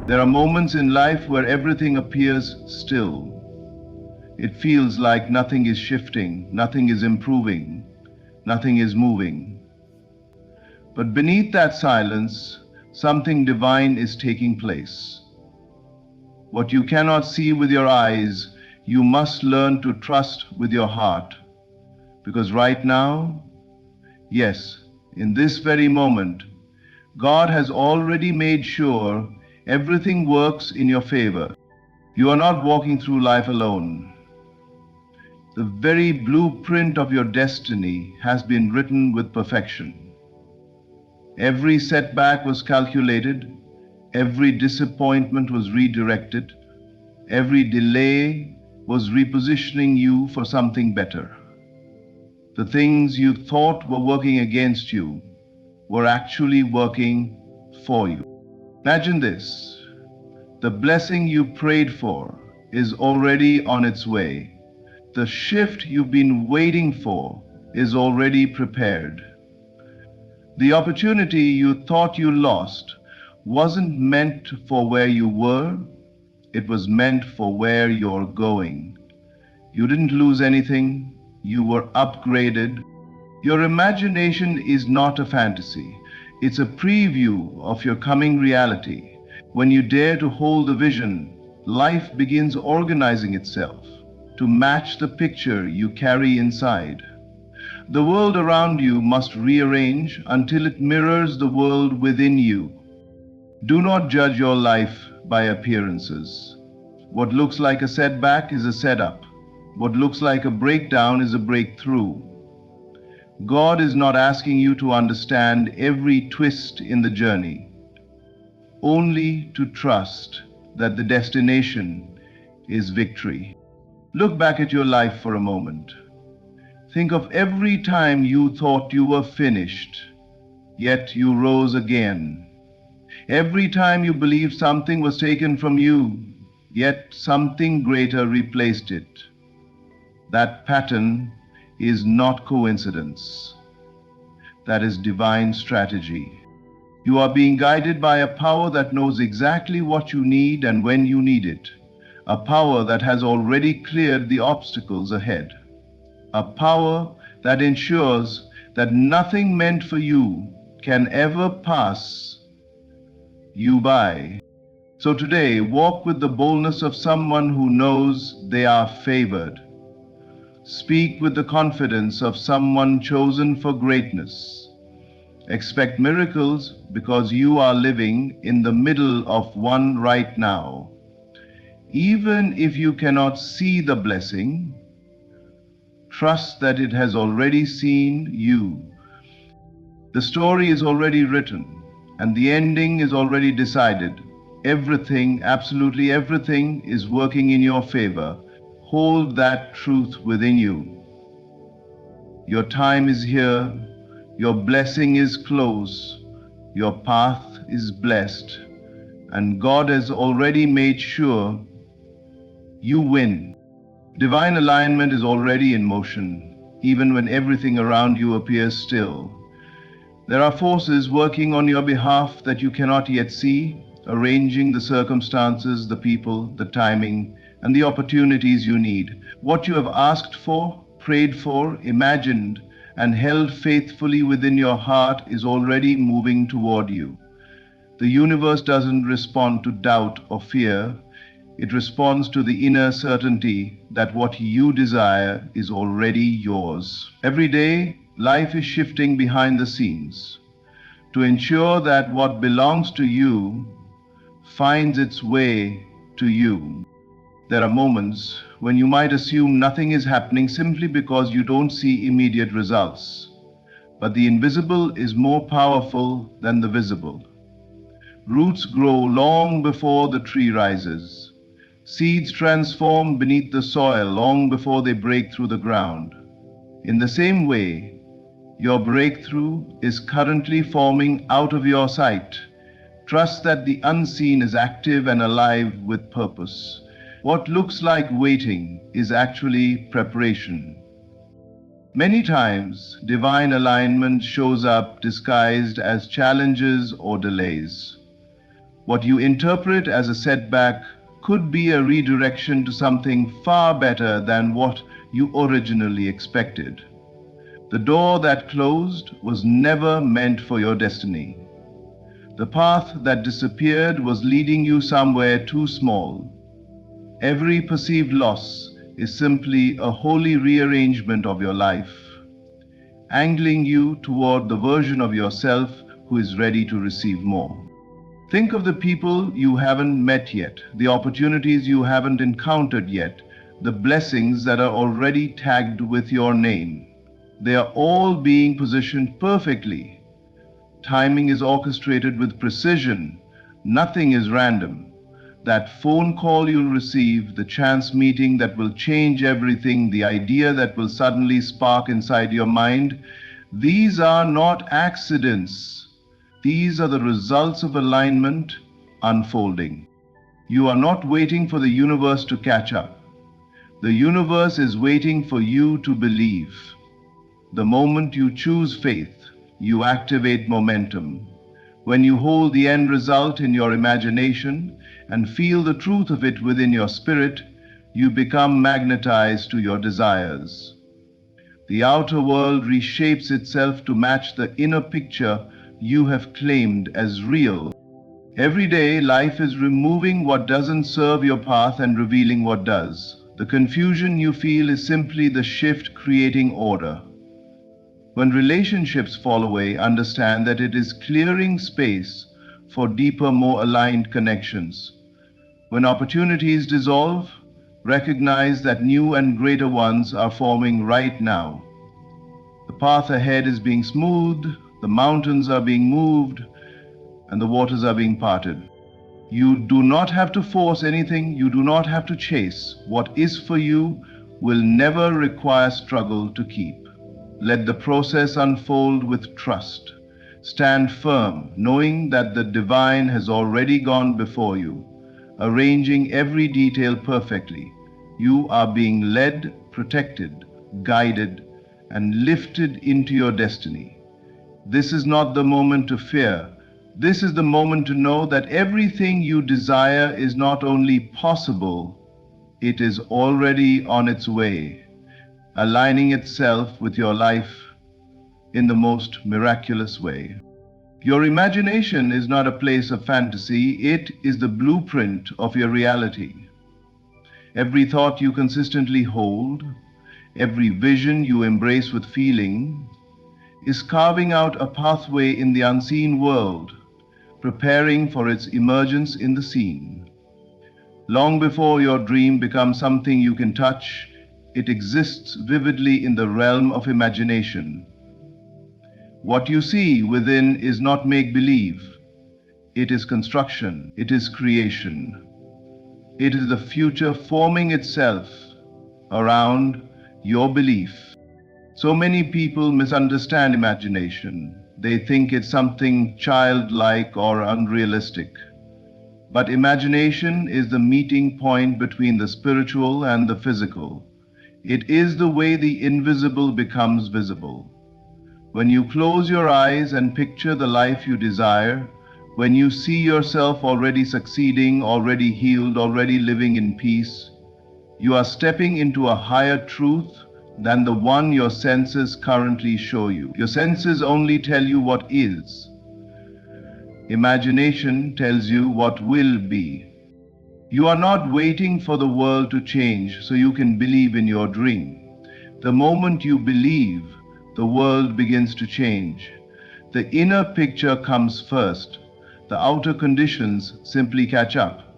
There are moments in life where everything appears still. It feels like nothing is shifting, nothing is improving, nothing is moving. But beneath that silence, something divine is taking place. What you cannot see with your eyes, you must learn to trust with your heart. Because right now, yes, in this very moment, God has already made sure everything works in your favor. You are not walking through life alone. The very blueprint of your destiny has been written with perfection. Every setback was calculated, every disappointment was redirected, every delay was repositioning you for something better. The things you thought were working against you were actually working for you. Imagine this. The blessing you prayed for is already on its way. The shift you've been waiting for is already prepared. The opportunity you thought you lost wasn't meant for where you were, it was meant for where you're going. You didn't lose anything, you were upgraded. Your imagination is not a fantasy, it's a preview of your coming reality. When you dare to hold the vision, life begins organizing itself to match the picture you carry inside. The world around you must rearrange until it mirrors the world within you. Do not judge your life by appearances. What looks like a setback is a setup. What looks like a breakdown is a breakthrough. God is not asking you to understand every twist in the journey, only to trust that the destination is victory. Look back at your life for a moment. Think of every time you thought you were finished, yet you rose again. Every time you believed something was taken from you, yet something greater replaced it. That pattern is not coincidence. That is divine strategy. You are being guided by a power that knows exactly what you need and when you need it. A power that has already cleared the obstacles ahead. A power that ensures that nothing meant for you can ever pass you by. So today, walk with the boldness of someone who knows they are favored. Speak with the confidence of someone chosen for greatness. Expect miracles because you are living in the middle of one right now. Even if you cannot see the blessing, trust that it has already seen you. The story is already written, and the ending is already decided. Everything, absolutely everything, is working in your favor. Hold that truth within you. Your time is here, your blessing is close, your path is blessed, and God has already made sure you win. Divine alignment is already in motion, even when everything around you appears still. There are forces working on your behalf that you cannot yet see, arranging the circumstances, the people, the timing, and the opportunities you need. What you have asked for, prayed for, imagined, and held faithfully within your heart is already moving toward you. The universe doesn't respond to doubt or fear. It responds to the inner certainty that what you desire is already yours. Every day, life is shifting behind the scenes to ensure that what belongs to you finds its way to you. There are moments when you might assume nothing is happening simply because you don't see immediate results. But the invisible is more powerful than the visible. Roots grow long before the tree rises. Seeds transform beneath the soil long before they break through the ground. In the same way, your breakthrough is currently forming out of your sight. Trust that the unseen is active and alive with purpose. What looks like waiting is actually preparation. Many times, divine alignment shows up disguised as challenges or delays. What you interpret as a setback could be a redirection to something far better than what you originally expected. The door that closed was never meant for your destiny. The path that disappeared was leading you somewhere too small. Every perceived loss is simply a holy rearrangement of your life, angling you toward the version of yourself who is ready to receive more. Think of the people you haven't met yet, the opportunities you haven't encountered yet, the blessings that are already tagged with your name. They are all being positioned perfectly. Timing is orchestrated with precision. Nothing is random. That phone call you'll receive, the chance meeting that will change everything, the idea that will suddenly spark inside your mind, these are not accidents. These are the results of alignment unfolding. You are not waiting for the universe to catch up. The universe is waiting for you to believe. The moment you choose faith, you activate momentum. When you hold the end result in your imagination and feel the truth of it within your spirit, you become magnetized to your desires. The outer world reshapes itself to match the inner picture you have claimed as real. Every day, life is removing what doesn't serve your path and revealing what does. The confusion you feel is simply the shift creating order. When relationships fall away, understand that it is clearing space for deeper, more aligned connections. When opportunities dissolve, recognize that new and greater ones are forming right now. The path ahead is being smoothed, the mountains are being moved, and the waters are being parted. You do not have to force anything, you do not have to chase. What is for you will never require struggle to keep. Let the process unfold with trust. Stand firm, knowing that the divine has already gone before you, arranging every detail perfectly. You are being led, protected, guided, and lifted into your destiny. This is not the moment to fear. This is the moment to know that everything you desire is not only possible, it is already on its way, aligning itself with your life in the most miraculous way. Your imagination is not a place of fantasy, it is the blueprint of your reality. Every thought you consistently hold, every vision you embrace with feeling, is carving out a pathway in the unseen world, preparing for its emergence in the seen. Long before your dream becomes something you can touch, it exists vividly in the realm of imagination. What you see within is not make-believe. It is construction. It is creation. It is the future forming itself around your belief. So many people misunderstand imagination. They think it's something childlike or unrealistic. But imagination is the meeting point between the spiritual and the physical. It is the way the invisible becomes visible. When you close your eyes and picture the life you desire, when you see yourself already succeeding, already healed, already living in peace, you are stepping into a higher truth than the one your senses currently show you. Your senses only tell you what is. Imagination tells you what will be. You are not waiting for the world to change so you can believe in your dream. The moment you believe, the world begins to change. The inner picture comes first. The outer conditions simply catch up.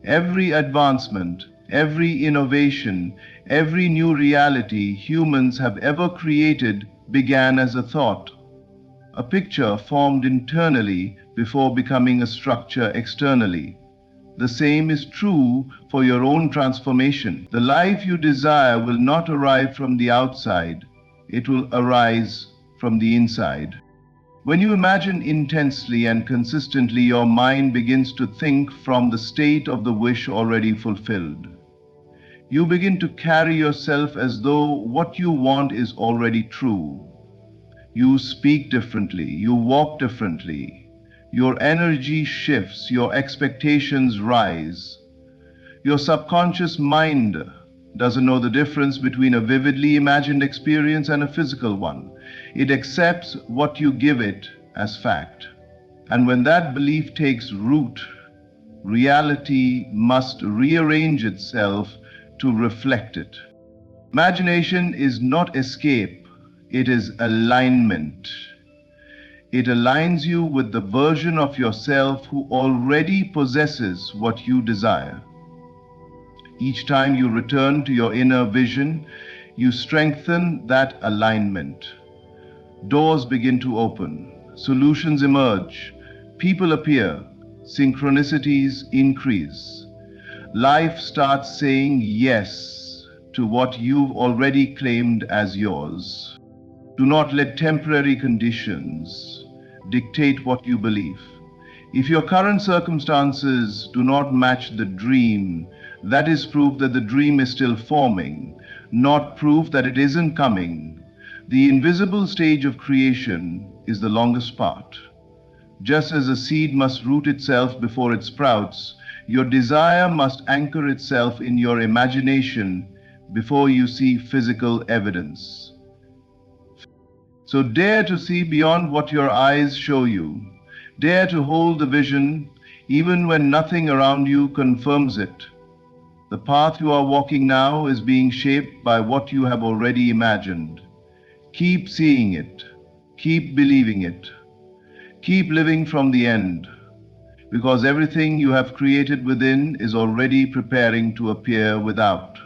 Every advancement, every innovation, every new reality humans have ever created began as a thought, a picture formed internally before becoming a structure externally. The same is true for your own transformation. The life you desire will not arrive from the outside, it will arise from the inside. When you imagine intensely and consistently, your mind begins to think from the state of the wish already fulfilled. You begin to carry yourself as though what you want is already true. You speak differently, you walk differently, Your energy shifts, your expectations rise. Your subconscious mind doesn't know the difference between a vividly imagined experience and a physical one. It accepts what you give it as fact. And when that belief takes root, reality must rearrange itself to reflect it. Imagination is not escape, it is alignment. It aligns you with the version of yourself who already possesses what you desire. Each time you return to your inner vision, you strengthen that alignment. Doors begin to open, solutions emerge, people appear, synchronicities increase. Life starts saying yes to what you've already claimed as yours. Do not let temporary conditions dictate what you believe. If your current circumstances do not match the dream, that is proof that the dream is still forming, not proof that it isn't coming. The invisible stage of creation is the longest part. Just as a seed must root itself before it sprouts, your desire must anchor itself in your imagination before you see physical evidence. So dare to see beyond what your eyes show you. Dare to hold the vision even when nothing around you confirms it. The path you are walking now is being shaped by what you have already imagined. Keep seeing it. Keep believing it. Keep living from the end, because everything you have created within is already preparing to appear without.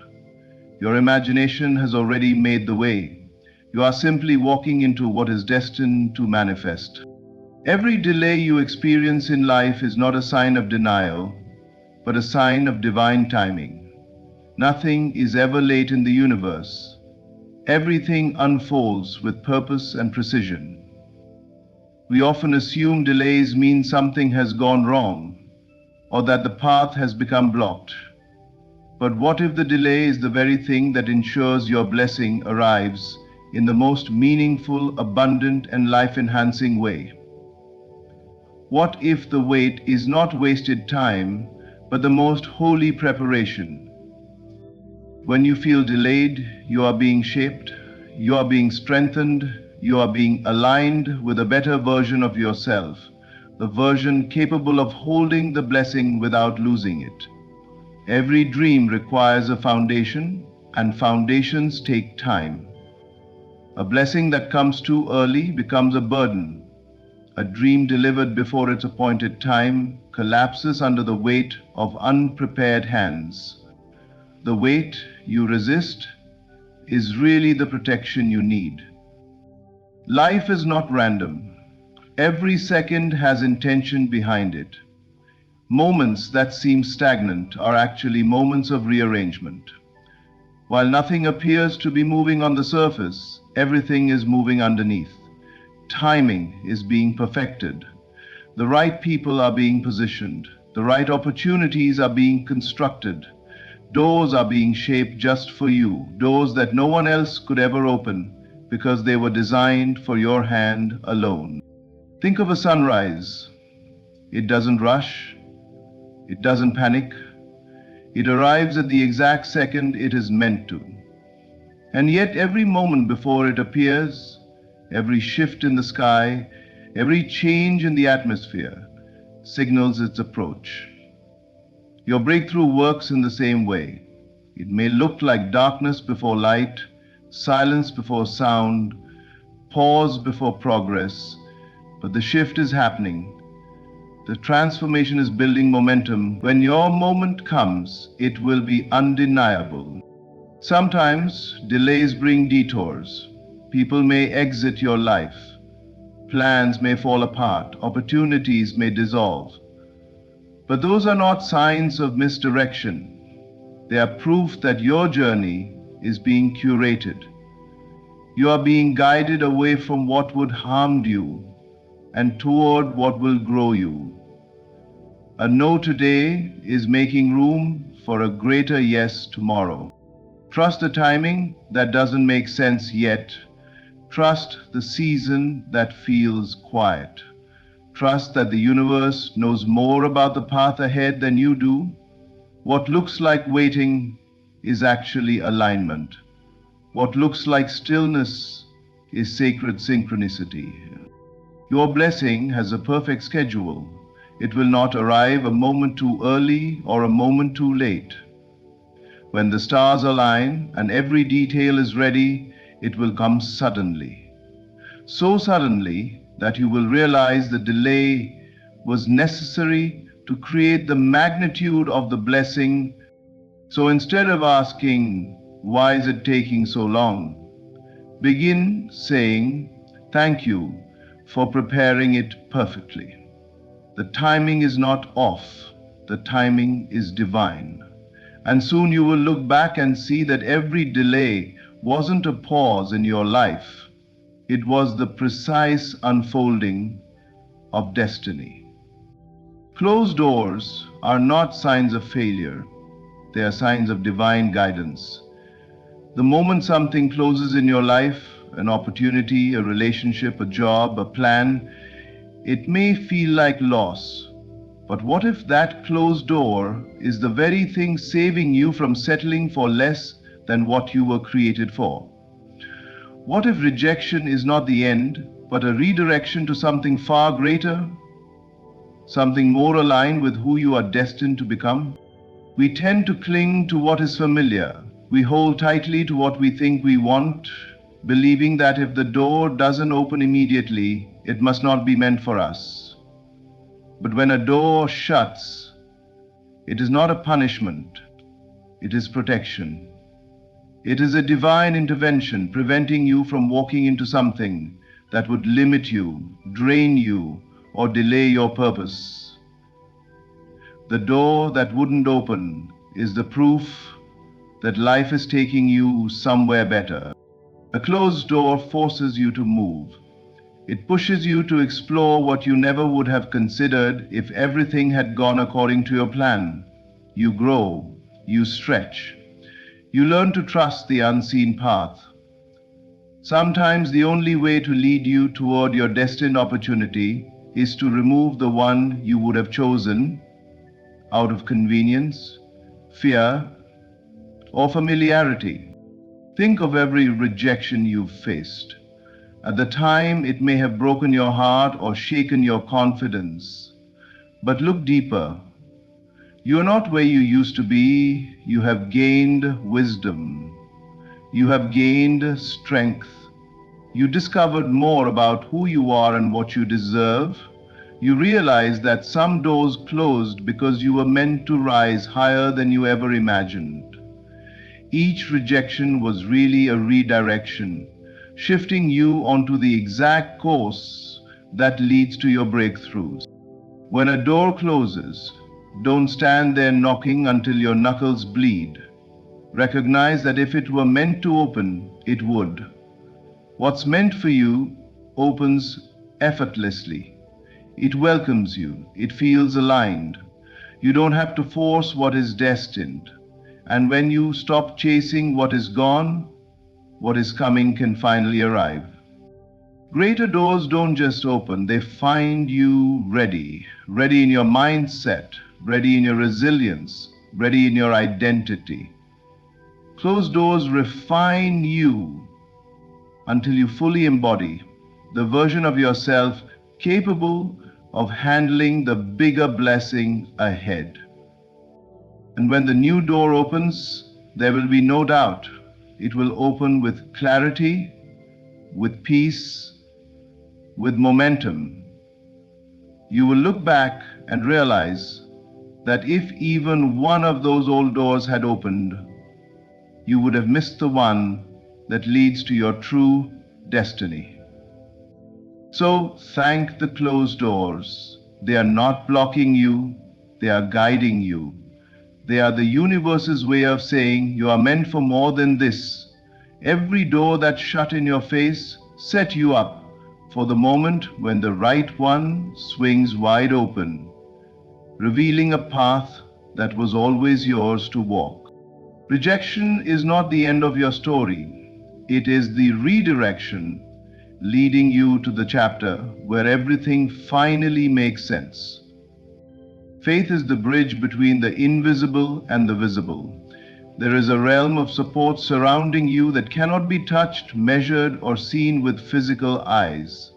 Your imagination has already made the way. You are simply walking into what is destined to manifest. Every delay you experience in life is not a sign of denial, but a sign of divine timing. Nothing is ever late in the universe. Everything unfolds with purpose and precision. We often assume delays mean something has gone wrong, or that the path has become blocked. But what if the delay is the very thing that ensures your blessing arrives in the most meaningful, abundant, and life-enhancing way? What if the wait is not wasted time, but the most holy preparation? When you feel delayed, you are being shaped, you are being strengthened, you are being aligned with a better version of yourself, the version capable of holding the blessing without losing it. Every dream requires a foundation, and foundations take time. A blessing that comes too early becomes a burden. A dream delivered before its appointed time collapses under the weight of unprepared hands. The weight you resist is really the protection you need. Life is not random. Every second has intention behind it. Moments that seem stagnant are actually moments of rearrangement. While nothing appears to be moving on the surface, everything is moving underneath. Timing is being perfected. The right people are being positioned. The right opportunities are being constructed. Doors are being shaped just for you, doors that no one else could ever open because they were designed for your hand alone. Think of a sunrise. It doesn't rush. It doesn't panic. It arrives at the exact second it is meant to. And yet every moment before it appears, every shift in the sky, every change in the atmosphere signals its approach. Your breakthrough works in the same way. It may look like darkness before light, silence before sound, pause before progress, but the shift is happening. The transformation is building momentum. When your moment comes, it will be undeniable. Sometimes delays bring detours. People may exit your life. Plans may fall apart. Opportunities may dissolve. But those are not signs of misdirection. They are proof that your journey is being curated. You are being guided away from what would harm you and toward what will grow you. A no today is making room for a greater yes tomorrow. Trust the timing that doesn't make sense yet. Trust the season that feels quiet. Trust that the universe knows more about the path ahead than you do. What looks like waiting is actually alignment. What looks like stillness is sacred synchronicity. Your blessing has a perfect schedule. It will not arrive a moment too early or a moment too late. When the stars align and every detail is ready, it will come suddenly. So suddenly that you will realize the delay was necessary to create the magnitude of the blessing. So instead of asking, "Why is it taking so long?" begin saying, "Thank you for preparing it perfectly." The timing is not off, the timing is divine. And soon you will look back and see that every delay wasn't a pause in your life. It was the precise unfolding of destiny. Closed doors are not signs of failure. They are signs of divine guidance. The moment something closes in your life, an opportunity, a relationship, a job, a plan, it may feel like loss. But what if that closed door is the very thing saving you from settling for less than what you were created for? What if rejection is not the end, but a redirection to something far greater, something more aligned with who you are destined to become? We tend to cling to what is familiar. We hold tightly to what we think we want, believing that if the door doesn't open immediately, it must not be meant for us. But when a door shuts, it is not a punishment, it is protection. It is a divine intervention preventing you from walking into something that would limit you, drain you, or delay your purpose. The door that wouldn't open is the proof that life is taking you somewhere better. A closed door forces you to move. It pushes you to explore what you never would have considered if everything had gone according to your plan. You grow, you stretch, you learn to trust the unseen path. Sometimes the only way to lead you toward your destined opportunity is to remove the one you would have chosen out of convenience, fear, or familiarity. Think of every rejection you've faced. At the time, it may have broken your heart or shaken your confidence. But look deeper. You are not where you used to be. You have gained wisdom. You have gained strength. You discovered more about who you are and what you deserve. You realize that some doors closed because you were meant to rise higher than you ever imagined. Each rejection was really a redirection, shifting you onto the exact course that leads to your breakthroughs. When a door closes, don't stand there knocking until your knuckles bleed. Recognize that if it were meant to open, it would. What's meant for you opens effortlessly. It welcomes you. It feels aligned. You don't have to force what is destined. And when you stop chasing what is gone, what is coming can finally arrive. Greater doors don't just open, they find you ready. Ready in your mindset, ready in your resilience, ready in your identity. Closed doors refine you until you fully embody the version of yourself capable of handling the bigger blessing ahead. And when the new door opens, there will be no doubt. It will open with clarity, with peace, with momentum. You will look back and realize that if even one of those old doors had opened, you would have missed the one that leads to your true destiny. So thank the closed doors. They are not blocking you, they are guiding you. They are the universe's way of saying you are meant for more than this. Every door that shut in your face set you up for the moment when the right one swings wide open, revealing a path that was always yours to walk. Rejection is not the end of your story. It is the redirection leading you to the chapter where everything finally makes sense. Faith is the bridge between the invisible and the visible. There is a realm of support surrounding you that cannot be touched, measured, or seen with physical eyes.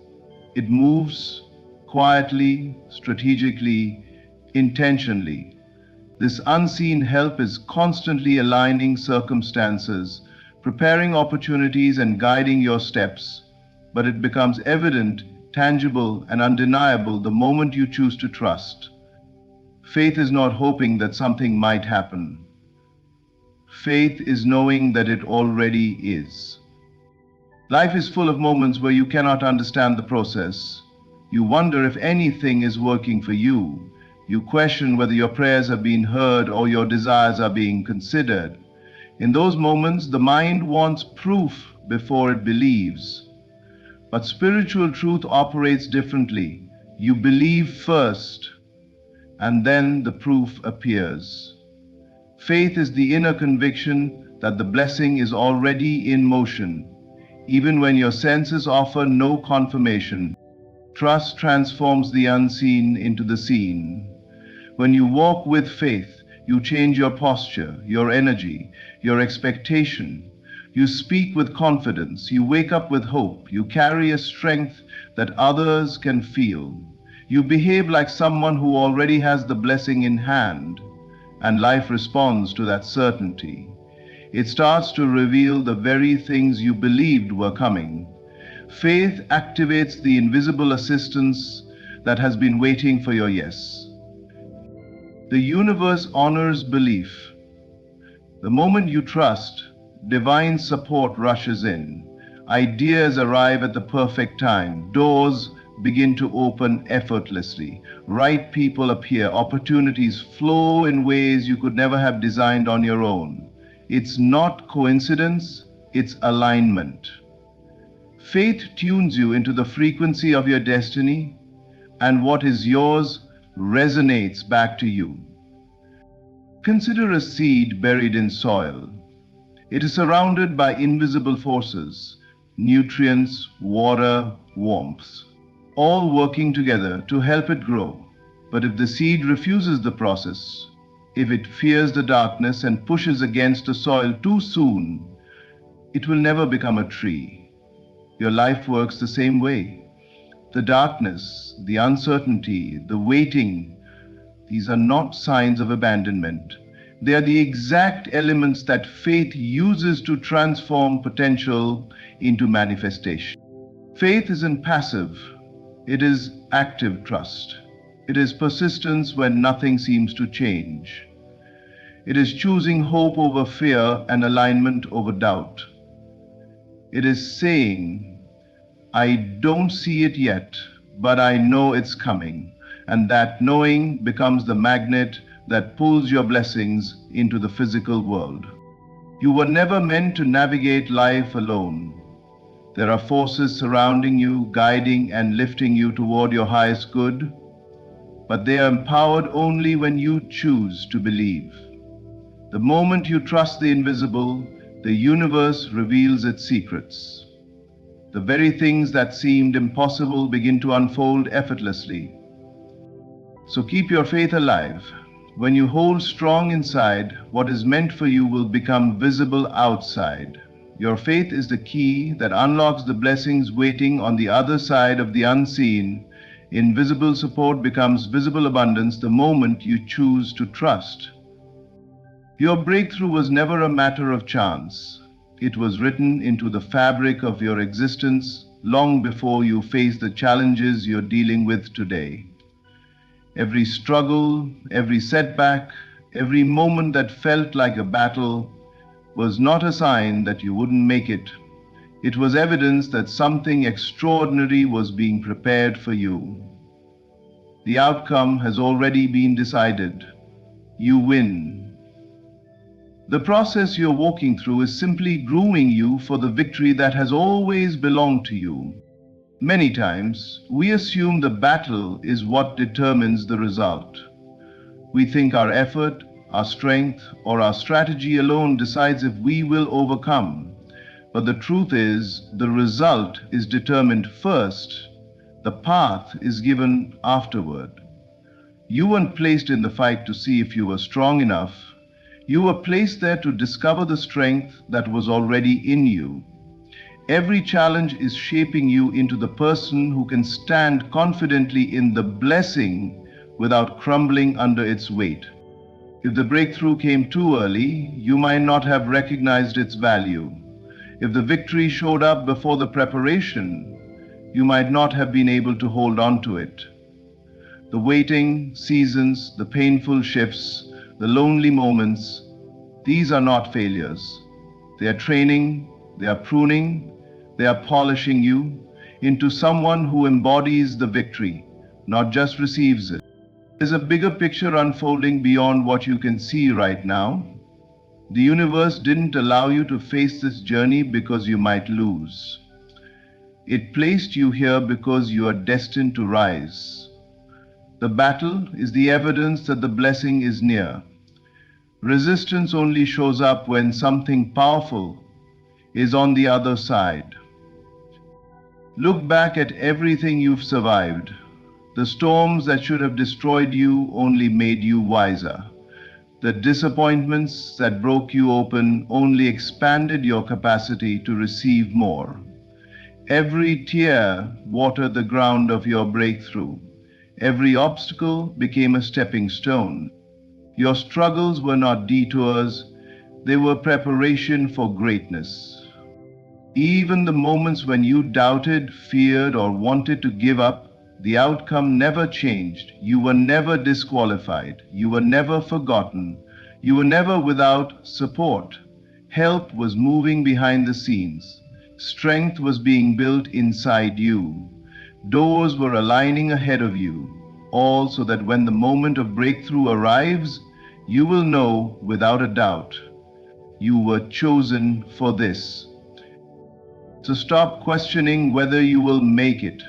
It moves quietly, strategically, intentionally. This unseen help is constantly aligning circumstances, preparing opportunities, and guiding your steps, but it becomes evident, tangible, and undeniable the moment you choose to trust. Faith is not hoping that something might happen. Faith is knowing that it already is. Life is full of moments where you cannot understand the process. You wonder if anything is working for you. You question whether your prayers have been heard or your desires are being considered. In those moments, the mind wants proof before it believes. But spiritual truth operates differently. You believe first, and then the proof appears. Faith is the inner conviction that the blessing is already in motion, even when your senses offer no confirmation. Trust transforms the unseen into the seen. When you walk with faith, you change your posture, your energy, your expectation. You speak with confidence, you wake up with hope, you carry a strength that others can feel. You behave like someone who already has the blessing in hand, and life responds to that certainty. It starts to reveal the very things you believed were coming. Faith activates the invisible assistance that has been waiting for your yes. The universe honors belief. The moment you trust, divine support rushes in. Ideas arrive at the perfect time. Doors begin to open effortlessly. Right people appear. Opportunities flow in ways you could never have designed on your own. It's not coincidence, it's alignment. Faith tunes you into the frequency of your destiny, and what is yours resonates back to you. Consider a seed buried in soil. It is surrounded by invisible forces, nutrients, water, warmth, all working together to help it grow. But if the seed refuses the process, if it fears the darkness and pushes against the soil too soon, it will never become a tree. Your life works the same way. The darkness, the uncertainty, the waiting, these are not signs of abandonment. They are the exact elements that faith uses to transform potential into manifestation. Faith isn't passive, it is active trust. It is persistence when nothing seems to change. It is choosing hope over fear and alignment over doubt. It is saying, I don't see it yet, but I know it's coming. And that knowing becomes the magnet that pulls your blessings into the physical world. You were never meant to navigate life alone. There are forces surrounding you, guiding and lifting you toward your highest good, but they are empowered only when you choose to believe. The moment you trust the invisible, the universe reveals its secrets. The very things that seemed impossible begin to unfold effortlessly. So keep your faith alive. When you hold strong inside, what is meant for you will become visible outside. Your faith is the key that unlocks the blessings waiting on the other side of the unseen. Invisible support becomes visible abundance the moment you choose to trust. Your breakthrough was never a matter of chance. It was written into the fabric of your existence long before you faced the challenges you're dealing with today. Every struggle, every setback, every moment that felt like a battle was not a sign that you wouldn't make it. It was evidence that something extraordinary was being prepared for you. The outcome has already been decided. You win. The process you're walking through is simply grooming you for the victory that has always belonged to you. Many times, we assume the battle is what determines the result. We think our effort, our strength, or our strategy alone decides if we will overcome. But the truth is, the result is determined first, the path is given afterward. You weren't placed in the fight to see if you were strong enough. You were placed there to discover the strength that was already in you. Every challenge is shaping you into the person who can stand confidently in the blessing without crumbling under its weight. If the breakthrough came too early, you might not have recognized its value. If the victory showed up before the preparation, you might not have been able to hold on to it. The waiting seasons, the painful shifts, the lonely moments, these are not failures. They are training, they are pruning, they are polishing you into someone who embodies the victory, not just receives it. There's a bigger picture unfolding beyond what you can see right now. The universe didn't allow you to face this journey because you might lose. It placed you here because you are destined to rise. The battle is the evidence that the blessing is near. Resistance only shows up when something powerful is on the other side. Look back at everything you've survived. The storms that should have destroyed you only made you wiser. The disappointments that broke you open only expanded your capacity to receive more. Every tear watered the ground of your breakthrough. Every obstacle became a stepping stone. Your struggles were not detours, they were preparation for greatness. Even the moments when you doubted, feared, or wanted to give up, the outcome never changed. You were never disqualified. You were never forgotten. You were never without support. Help was moving behind the scenes. Strength was being built inside you. Doors were aligning ahead of you, all so that when the moment of breakthrough arrives, you will know without a doubt, you were chosen for this. So stop questioning whether you will make it.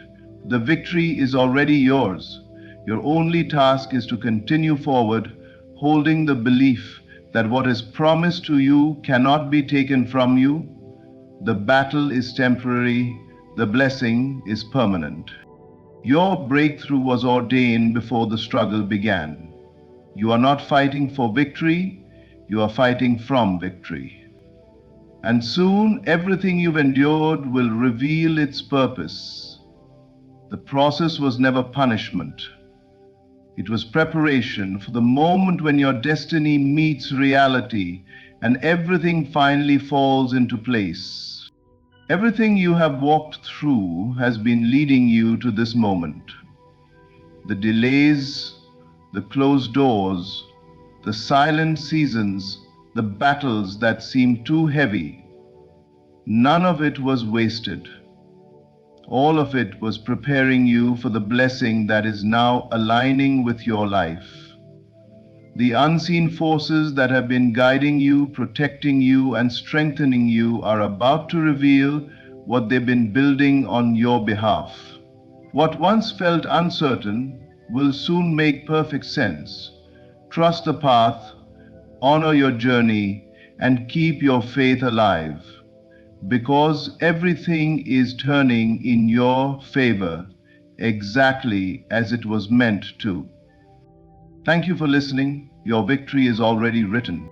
The victory is already yours. Your only task is to continue forward, holding the belief that what is promised to you cannot be taken from you. The battle is temporary, the blessing is permanent. Your breakthrough was ordained before the struggle began. You are not fighting for victory, you are fighting from victory. And soon everything you've endured will reveal its purpose. The process was never punishment. It was preparation for the moment when your destiny meets reality and everything finally falls into place. Everything you have walked through has been leading you to this moment. The delays, the closed doors, the silent seasons, the battles that seemed too heavy, none of it was wasted. All of it was preparing you for the blessing that is now aligning with your life. The unseen forces that have been guiding you, protecting you, and strengthening you are about to reveal what they've been building on your behalf. What once felt uncertain will soon make perfect sense. Trust the path, honor your journey, and keep your faith alive, because everything is turning in your favor exactly as it was meant to. Thank you for listening. Your victory is already written.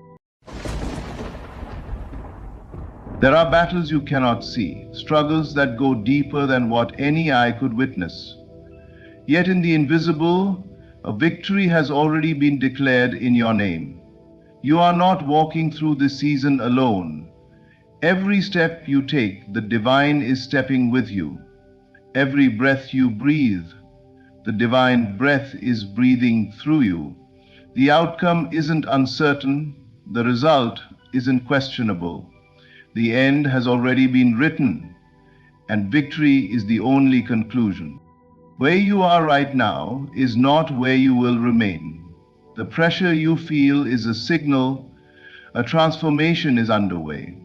There are battles you cannot see, struggles that go deeper than what any eye could witness. Yet in the invisible, a victory has already been declared in your name. You are not walking through this season alone. Every step you take, the divine is stepping with you. Every breath you breathe, the divine breath is breathing through you. The outcome isn't uncertain, the result isn't questionable. The end has already been written, and victory is the only conclusion. Where you are right now is not where you will remain. The pressure you feel is a signal a transformation is underway.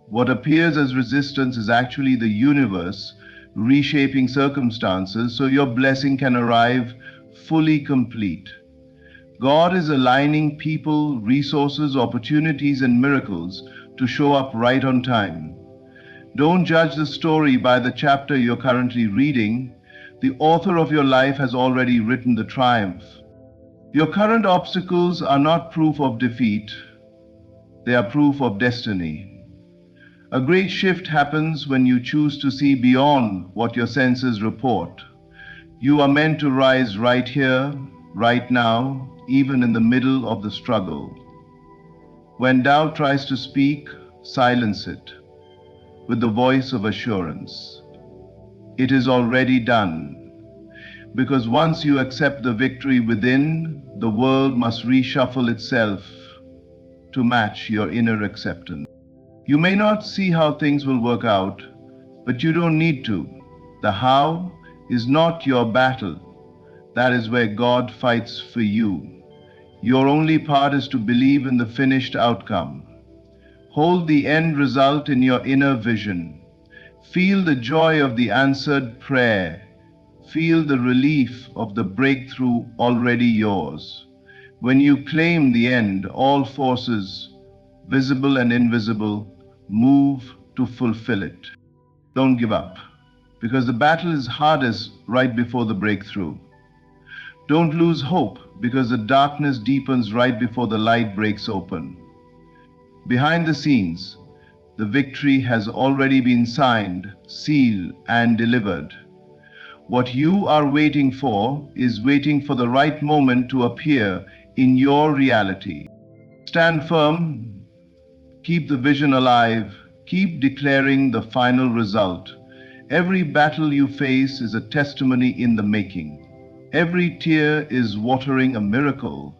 What appears as resistance is actually the universe reshaping circumstances so your blessing can arrive fully complete. God is aligning people, resources, opportunities, and miracles to show up right on time. Don't judge the story by the chapter you're currently reading. The author of your life has already written the triumph. Your current obstacles are not proof of defeat, they are proof of destiny. A great shift happens when you choose to see beyond what your senses report. You are meant to rise right here, right now, even in the middle of the struggle. When doubt tries to speak, silence it with the voice of assurance. It is already done. Because once you accept the victory within, the world must reshuffle itself to match your inner acceptance. You may not see how things will work out, but you don't need to. The how is not your battle. That is where God fights for you. Your only part is to believe in the finished outcome. Hold the end result in your inner vision. Feel the joy of the answered prayer. Feel the relief of the breakthrough already yours. When you claim the end, all forces, visible and invisible, move to fulfill it. Don't give up, because the battle is hardest right before the breakthrough. Don't lose hope, because the darkness deepens right before the light breaks open. Behind the scenes, the victory has already been signed, sealed, and delivered. What you are waiting for is waiting for the right moment to appear in your reality. Stand firm, keep the vision alive, keep declaring the final result. Every battle you face is a testimony in the making. Every tear is watering a miracle.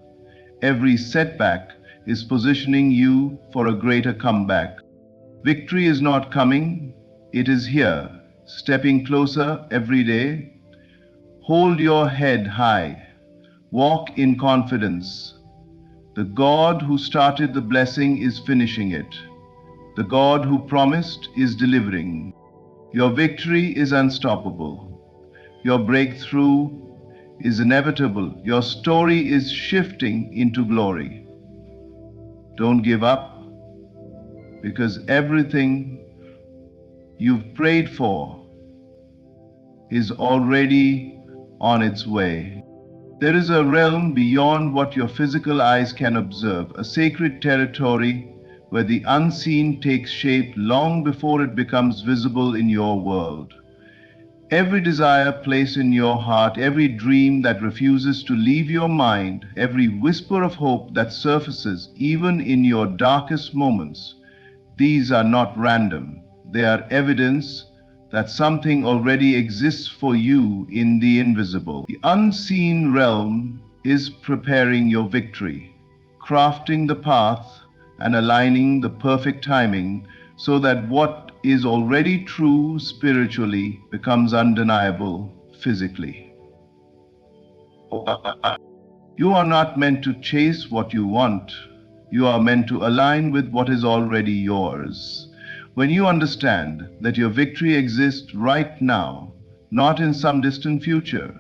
Every setback is positioning you for a greater comeback. Victory is not coming, it is here, stepping closer every day. Hold your head high, walk in confidence. The God who started the blessing is finishing it. The God who promised is delivering. Your victory is unstoppable. Your breakthrough is inevitable. Your story is shifting into glory. Don't give up, because everything you've prayed for is already on its way. There is a realm beyond what your physical eyes can observe, a sacred territory where the unseen takes shape long before it becomes visible in your world. Every desire placed in your heart, every dream that refuses to leave your mind, every whisper of hope that surfaces even in your darkest moments, these are not random. They are evidence that something already exists for you in the invisible. The unseen realm is preparing your victory, crafting the path and aligning the perfect timing so that what is already true spiritually becomes undeniable physically. You are not meant to chase what you want. You are meant to align with what is already yours. When you understand that your victory exists right now, not in some distant future,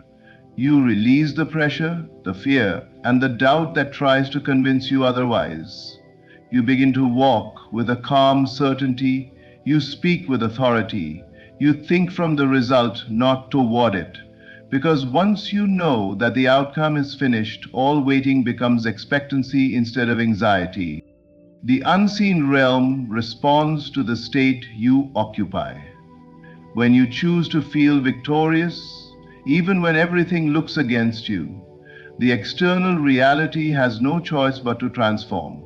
you release the pressure, the fear, and the doubt that tries to convince you otherwise. You begin to walk with a calm certainty. You speak with authority. You think from the result, not toward it. Because once you know that the outcome is finished, all waiting becomes expectancy instead of anxiety. The unseen realm responds to the state you occupy. When you choose to feel victorious, even when everything looks against you, the external reality has no choice but to transform.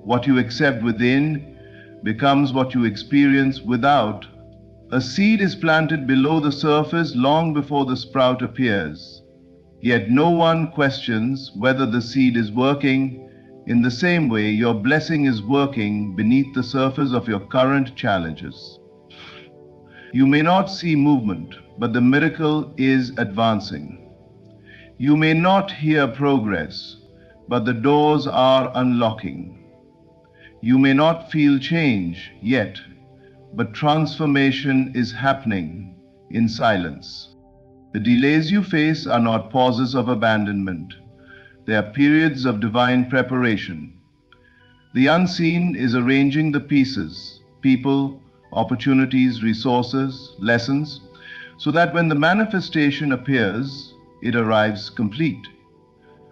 What you accept within becomes what you experience without. A seed is planted below the surface long before the sprout appears. Yet no one questions whether the seed is working. In the same way, your blessing is working beneath the surface of your current challenges. You may not see movement, but the miracle is advancing. You may not hear progress, but the doors are unlocking. You may not feel change yet, but transformation is happening in silence. The delays you face are not pauses of abandonment. They are periods of divine preparation. The unseen is arranging the pieces, people, opportunities, resources, lessons, so that when the manifestation appears, it arrives complete.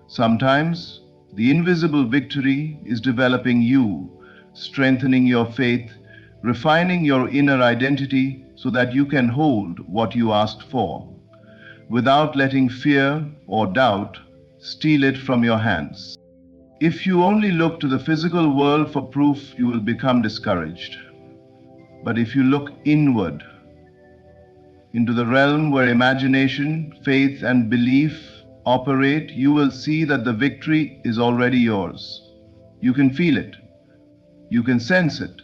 Sometimes the invisible victory is developing you, strengthening your faith, refining your inner identity so that you can hold what you asked for, without letting fear or doubt steal it from your hands. If you only look to the physical world for proof, you will become discouraged. But if you look inward, into the realm where imagination, faith, and belief operate, you will see that the victory is already yours. You can feel it. You can sense it.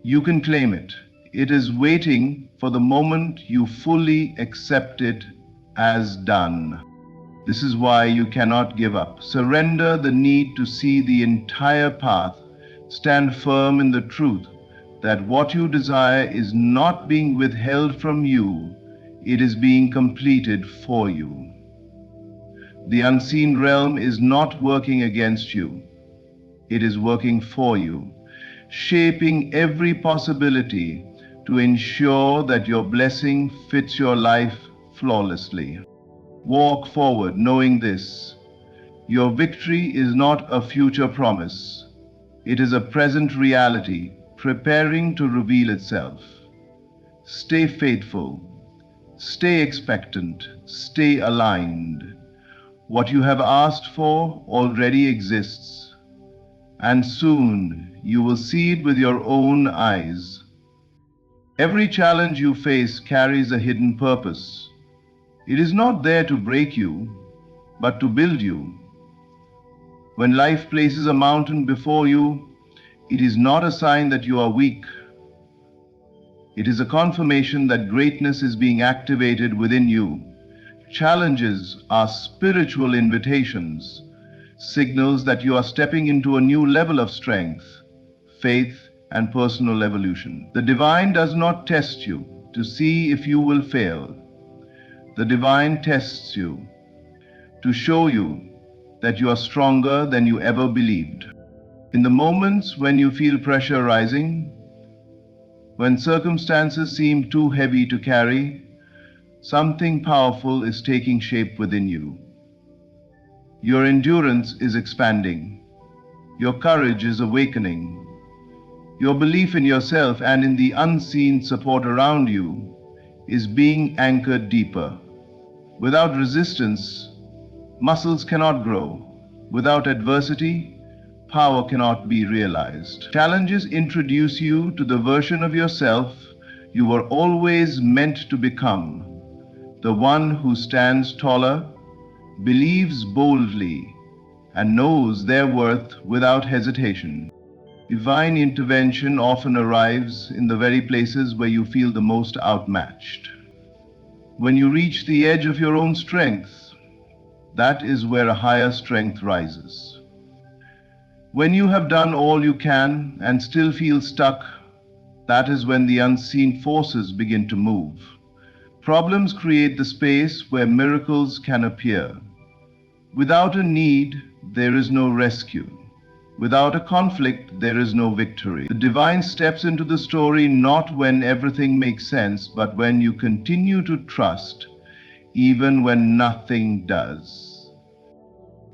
You can claim it. It is waiting for the moment you fully accept it as done. This is why you cannot give up. Surrender the need to see the entire path. Stand firm in the truth that what you desire is not being withheld from you, it is being completed for you. The unseen realm is not working against you, it is working for you, shaping every possibility to ensure that your blessing fits your life flawlessly. Walk forward knowing this. Your victory is not a future promise. It is a present reality preparing to reveal itself. Stay faithful. Stay expectant. Stay aligned. What you have asked for already exists, and soon you will see it with your own eyes. Every challenge you face carries a hidden purpose. It is not there to break you, but to build you. When life places a mountain before you, it is not a sign that you are weak. It is a confirmation that greatness is being activated within you. Challenges are spiritual invitations, signals that you are stepping into a new level of strength, faith, and personal evolution. The divine does not test you to see if you will fail. The divine tests you to show you that you are stronger than you ever believed. In the moments when you feel pressure rising, when circumstances seem too heavy to carry, something powerful is taking shape within you. Your endurance is expanding. Your courage is awakening. Your belief in yourself and in the unseen support around you is being anchored deeper. Without resistance, muscles cannot grow. Without adversity, power cannot be realized. Challenges introduce you to the version of yourself you were always meant to become, the one who stands taller, believes boldly, and knows their worth without hesitation. Divine intervention often arrives in the very places where you feel the most outmatched. When you reach the edge of your own strength, that is where a higher strength rises. When you have done all you can and still feel stuck, that is when the unseen forces begin to move. Problems create the space where miracles can appear. Without a need, there is no rescue. Without a conflict, there is no victory. The divine steps into the story not when everything makes sense, but when you continue to trust, even when nothing does.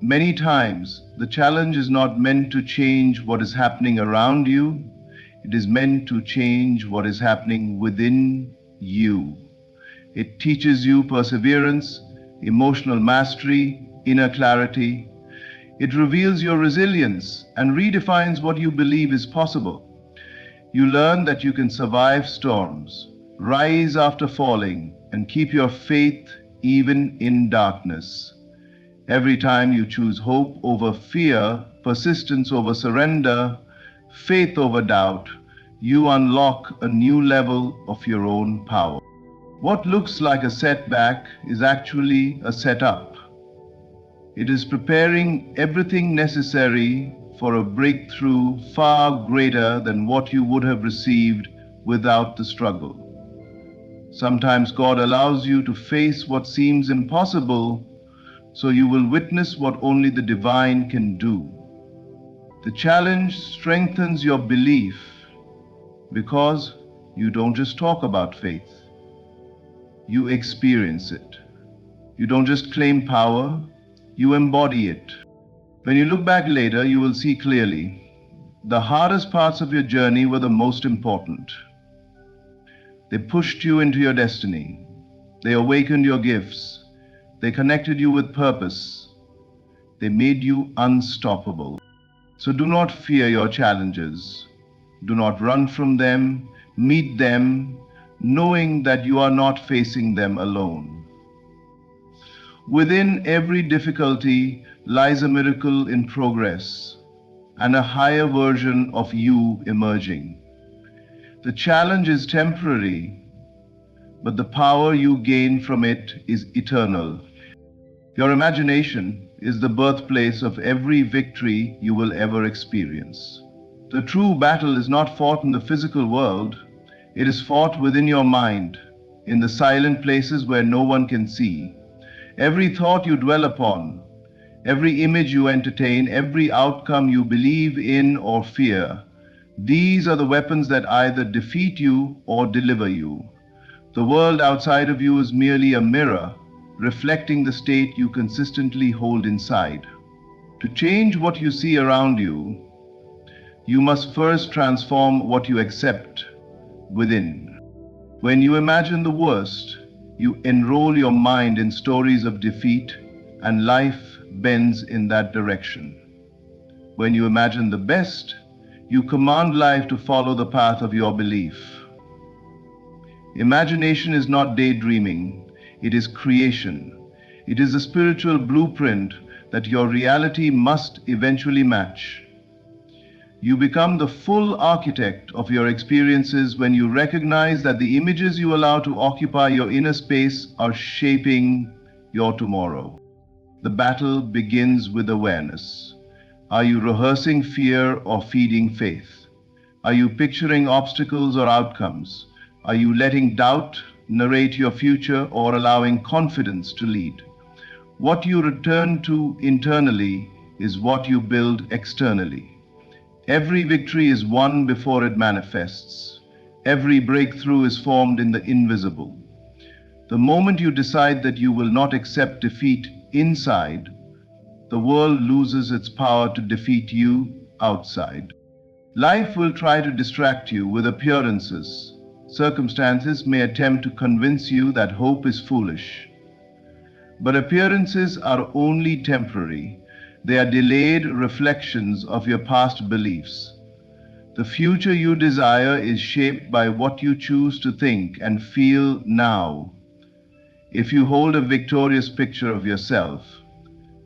Many times, the challenge is not meant to change what is happening around you, it is meant to change what is happening within you. It teaches you perseverance, emotional mastery, inner clarity. It reveals your resilience and redefines what you believe is possible. You learn that you can survive storms, rise after falling, and keep your faith even in darkness. Every time you choose hope over fear, persistence over surrender, faith over doubt, you unlock a new level of your own power. What looks like a setback is actually a setup. It is preparing everything necessary for a breakthrough far greater than what you would have received without the struggle. Sometimes God allows you to face what seems impossible, so you will witness what only the divine can do. The challenge strengthens your belief because you don't just talk about faith, you experience it. You don't just claim power, you embody it. When you look back later, you will see clearly the hardest parts of your journey were the most important. They pushed you into your destiny. They awakened your gifts. They connected you with purpose. They made you unstoppable. So do not fear your challenges. Do not run from them. Meet them, knowing that you are not facing them alone. Within every difficulty lies a miracle in progress and a higher version of you emerging. The challenge is temporary, but the power you gain from it is eternal. Your imagination is the birthplace of every victory you will ever experience. The true battle is not fought in the physical world, it is fought within your mind, in the silent places where no one can see. Every thought you dwell upon, every image you entertain, every outcome you believe in or fear, these are the weapons that either defeat you or deliver you. The world outside of you is merely a mirror, reflecting the state you consistently hold inside. To change what you see around you, you must first transform what you accept within. When you imagine the worst, you enroll your mind in stories of defeat, and life bends in that direction. When you imagine the best, you command life to follow the path of your belief. Imagination is not daydreaming, it is creation. It is a spiritual blueprint that your reality must eventually match. You become the full architect of your experiences when you recognize that the images you allow to occupy your inner space are shaping your tomorrow. The battle begins with awareness. Are you rehearsing fear or feeding faith? Are you picturing obstacles or outcomes? Are you letting doubt narrate your future or allowing confidence to lead? What you return to internally is what you build externally. Every victory is won before it manifests. Every breakthrough is formed in the invisible. The moment you decide that you will not accept defeat inside, the world loses its power to defeat you outside. Life will try to distract you with appearances. Circumstances may attempt to convince you that hope is foolish. But appearances are only temporary. They are delayed reflections of your past beliefs. The future you desire is shaped by what you choose to think and feel now. If you hold a victorious picture of yourself,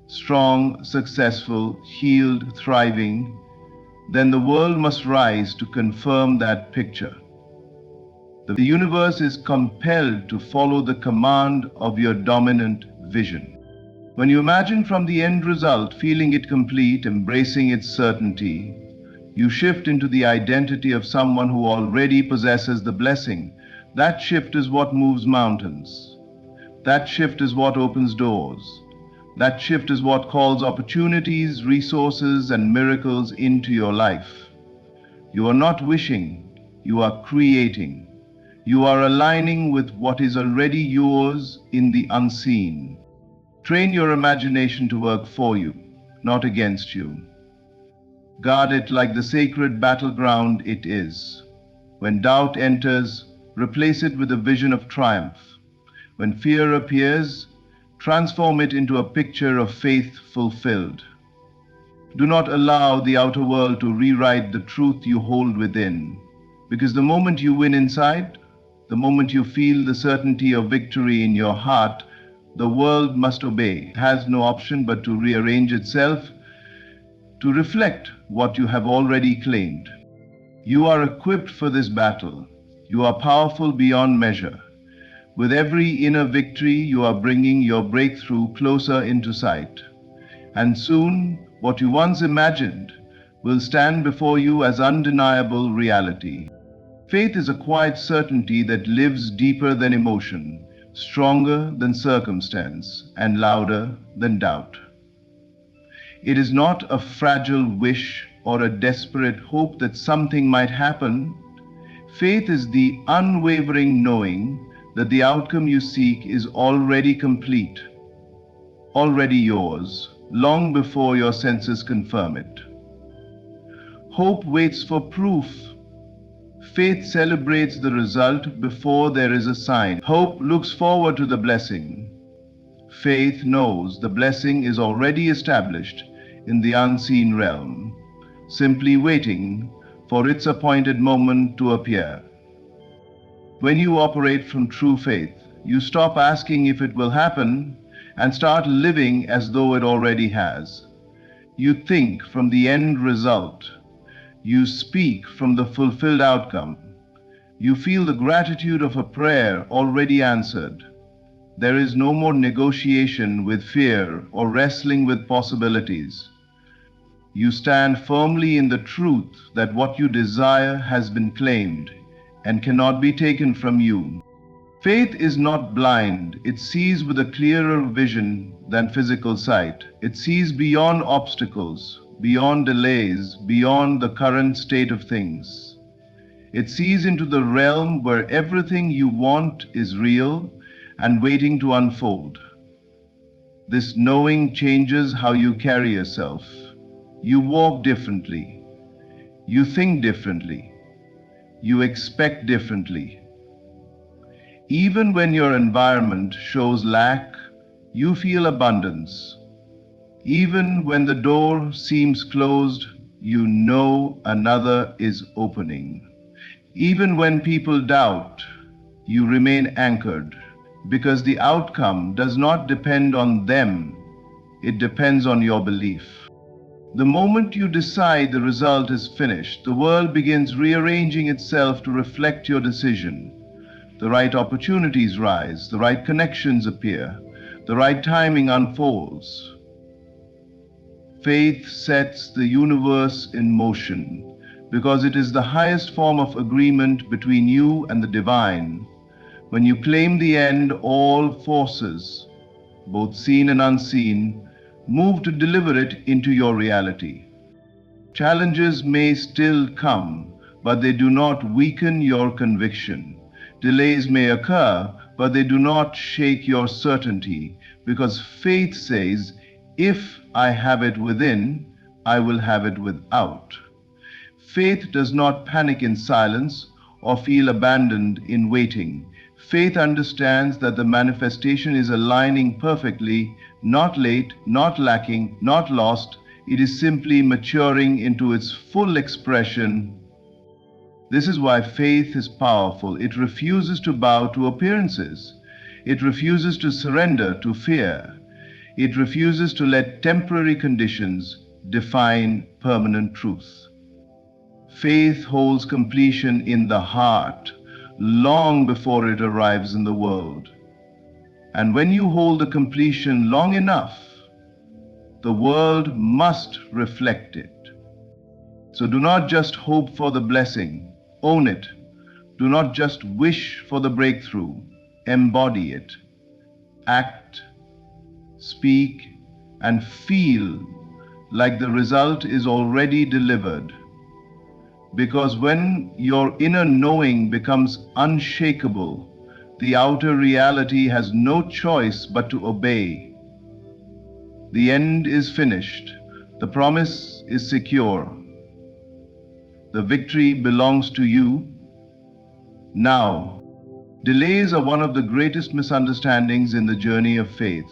strong, successful, healed, thriving, then the world must rise to confirm that picture. The universe is compelled to follow the command of your dominant vision. When you imagine from the end result, feeling it complete, embracing its certainty, you shift into the identity of someone who already possesses the blessing. That shift is what moves mountains. That shift is what opens doors. That shift is what calls opportunities, resources, and miracles into your life. You are not wishing, you are creating. You are aligning with what is already yours in the unseen. Train your imagination to work for you, not against you. Guard it like the sacred battleground it is. When doubt enters, replace it with a vision of triumph. When fear appears, transform it into a picture of faith fulfilled. Do not allow the outer world to rewrite the truth you hold within, because the moment you win inside, the moment you feel the certainty of victory in your heart, the world must obey. It has no option but to rearrange itself to reflect what you have already claimed. You are equipped for this battle. You are powerful beyond measure. With every inner victory, you are bringing your breakthrough closer into sight. And soon, what you once imagined will stand before you as undeniable reality. Faith is a quiet certainty that lives deeper than emotion, stronger than circumstance, and louder than doubt. It is not a fragile wish or a desperate hope that something might happen. Faith is the unwavering knowing that the outcome you seek is already complete, already yours, long before your senses confirm it. Hope waits for proof. Faith celebrates the result before there is a sign. Hope looks forward to the blessing. Faith knows the blessing is already established in the unseen realm, simply waiting for its appointed moment to appear. When you operate from true faith, you stop asking if it will happen and start living as though it already has. You think from the end result. You speak from the fulfilled outcome. You feel the gratitude of a prayer already answered. There is no more negotiation with fear or wrestling with possibilities. You stand firmly in the truth that what you desire has been claimed and cannot be taken from you. Faith is not blind. It sees with a clearer vision than physical sight. It sees beyond obstacles, beyond delays, beyond the current state of things. It sees into the realm where everything you want is real and waiting to unfold. This knowing changes how you carry yourself. You walk differently. You think differently. You expect differently. Even when your environment shows lack, you feel abundance. Even when the door seems closed, you know another is opening. Even when people doubt, you remain anchored, because the outcome does not depend on them, it depends on your belief. The moment you decide the result is finished, the world begins rearranging itself to reflect your decision. The right opportunities rise, the right connections appear, the right timing unfolds. Faith sets the universe in motion because it is the highest form of agreement between you and the divine. When you claim the end, all forces, both seen and unseen, move to deliver it into your reality. Challenges may still come, but they do not weaken your conviction. Delays may occur, but they do not shake your certainty, because faith says, if I have it within, I will have it without. Faith does not panic in silence or feel abandoned in waiting. Faith understands that the manifestation is aligning perfectly, not late, not lacking, not lost. It is simply maturing into its full expression. This is why faith is powerful. It refuses to bow to appearances. It refuses to surrender to fear. It refuses to let temporary conditions define permanent truth. Faith holds completion in the heart long before it arrives in the world. And when you hold the completion long enough, the world must reflect it. So do not just hope for the blessing, own it. Do not just wish for the breakthrough, embody it. Act, speak, and feel like the result is already delivered. Because when your inner knowing becomes unshakable, the outer reality has no choice but to obey. The end is finished. The promise is secure. The victory belongs to you now. Delays are one of the greatest misunderstandings in the journey of faith.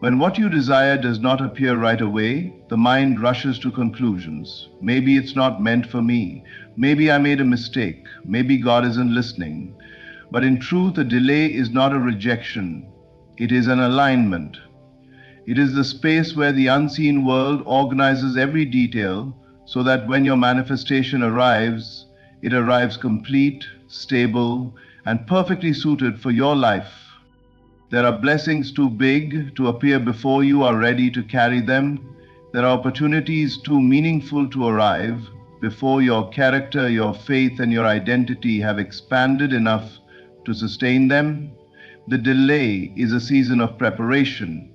When what you desire does not appear right away, the mind rushes to conclusions. Maybe it's not meant for me. Maybe I made a mistake. Maybe God isn't listening. But in truth, a delay is not a rejection. It is an alignment. It is the space where the unseen world organizes every detail so that when your manifestation arrives, it arrives complete, stable, and perfectly suited for your life. There are blessings too big to appear before you are ready to carry them. There are opportunities too meaningful to arrive before your character, your faith, and your identity have expanded enough to sustain them. The delay is a season of preparation,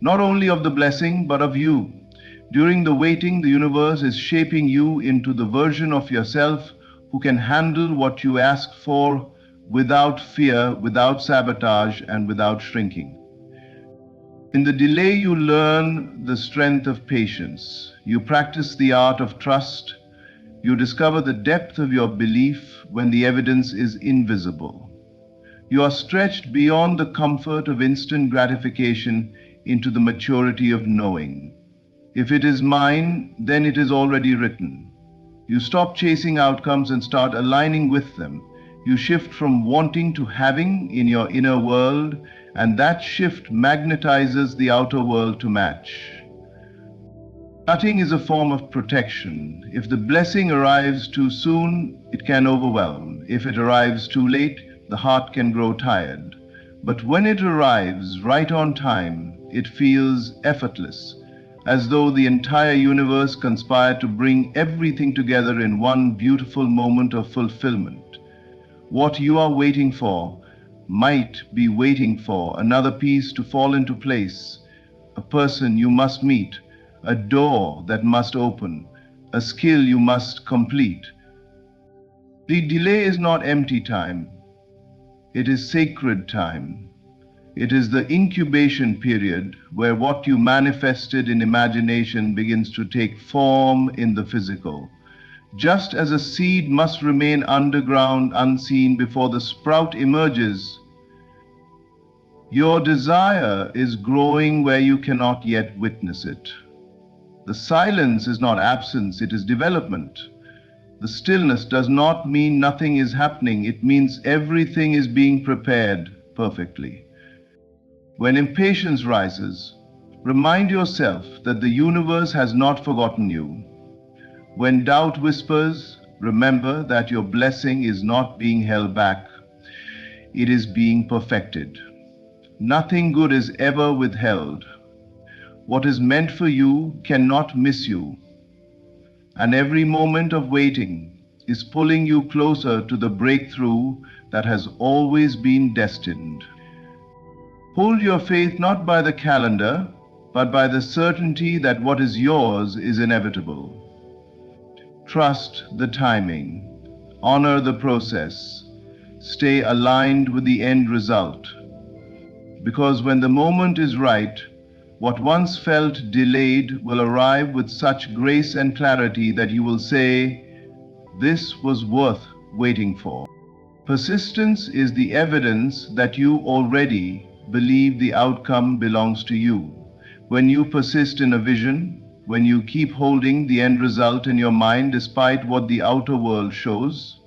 not only of the blessing, but of you. During the waiting, the universe is shaping you into the version of yourself who can handle what you ask for without fear, without sabotage, and without shrinking. In the delay, you learn the strength of patience. You practice the art of trust. You discover the depth of your belief when the evidence is invisible. You are stretched beyond the comfort of instant gratification into the maturity of knowing. If it is mine, then it is already written. You stop chasing outcomes and start aligning with them. You shift from wanting to having in your inner world, and that shift magnetizes the outer world to match. Cutting is a form of protection. If the blessing arrives too soon, it can overwhelm. If it arrives too late, the heart can grow tired. But when it arrives right on time, it feels effortless, as though the entire universe conspired to bring everything together in one beautiful moment of fulfillment. What you are waiting for might be waiting for another piece to fall into place, a person you must meet, a door that must open, a skill you must complete. The delay is not empty time, it is sacred time. It is the incubation period where what you manifested in imagination begins to take form in the physical. Just as a seed must remain underground, unseen, before the sprout emerges, your desire is growing where you cannot yet witness it. The silence is not absence, it is development. The stillness does not mean nothing is happening, it means everything is being prepared perfectly. When impatience rises, remind yourself that the universe has not forgotten you. When doubt whispers, remember that your blessing is not being held back, it is being perfected. Nothing good is ever withheld. What is meant for you cannot miss you, and every moment of waiting is pulling you closer to the breakthrough that has always been destined. Hold your faith not by the calendar, but by the certainty that what is yours is inevitable. Trust the timing, honor the process, stay aligned with the end result. Because when the moment is right, what once felt delayed will arrive with such grace and clarity that you will say, "This was worth waiting for." Persistence is the evidence that you already believe the outcome belongs to you. When you persist in a vision, when you keep holding the end result in your mind despite what the outer world shows,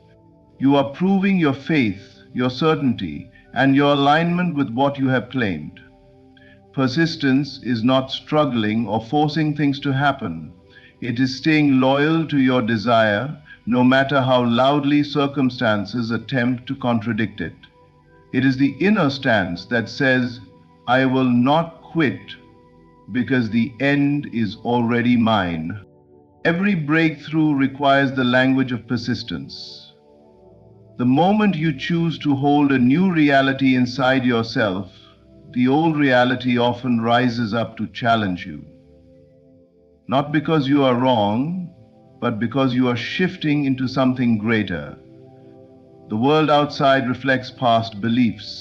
you are proving your faith, your certainty, and your alignment with what you have claimed. Persistence is not struggling or forcing things to happen. It is staying loyal to your desire, no matter how loudly circumstances attempt to contradict it. It is the inner stance that says, "I will not quit because the end is already mine." Every breakthrough requires the language of persistence. The moment you choose to hold a new reality inside yourself, the old reality often rises up to challenge you. Not because you are wrong, but because you are shifting into something greater. The world outside reflects past beliefs,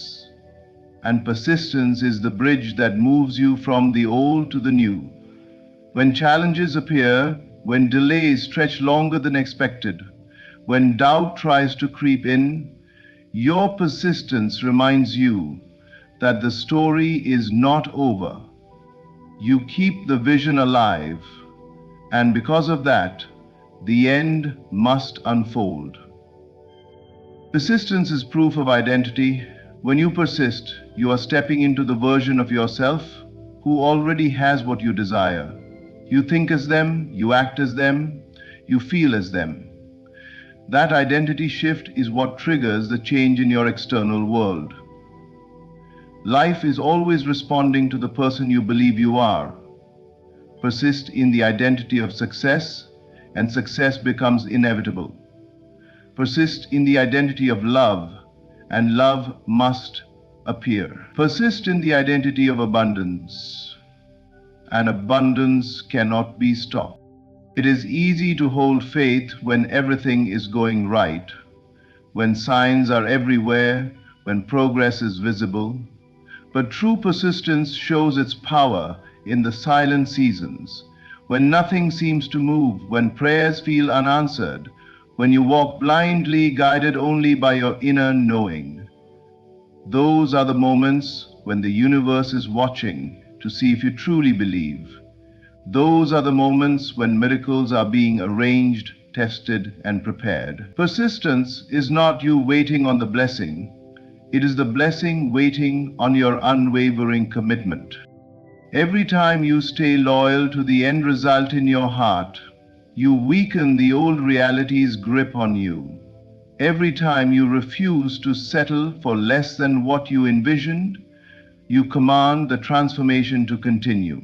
and persistence is the bridge that moves you from the old to the new. When challenges appear, when delays stretch longer than expected, when doubt tries to creep in, your persistence reminds you that the story is not over. You keep the vision alive, and because of that, the end must unfold. Persistence is proof of identity. When you persist, you are stepping into the version of yourself who already has what you desire. You think as them, you act as them, you feel as them. That identity shift is what triggers the change in your external world. Life is always responding to the person you believe you are. Persist in the identity of success, and success becomes inevitable. Persist in the identity of love, and love must appear. Persist in the identity of abundance, and abundance cannot be stopped. It is easy to hold faith when everything is going right, when signs are everywhere, when progress is visible. But true persistence shows its power in the silent seasons, when nothing seems to move, when prayers feel unanswered, when you walk blindly, guided only by your inner knowing. Those are the moments when the universe is watching to see if you truly believe. Those are the moments when miracles are being arranged, tested, and prepared. Persistence is not you waiting on the blessing. It is the blessing waiting on your unwavering commitment. Every time you stay loyal to the end result in your heart, you weaken the old reality's grip on you. Every time you refuse to settle for less than what you envisioned, you command the transformation to continue.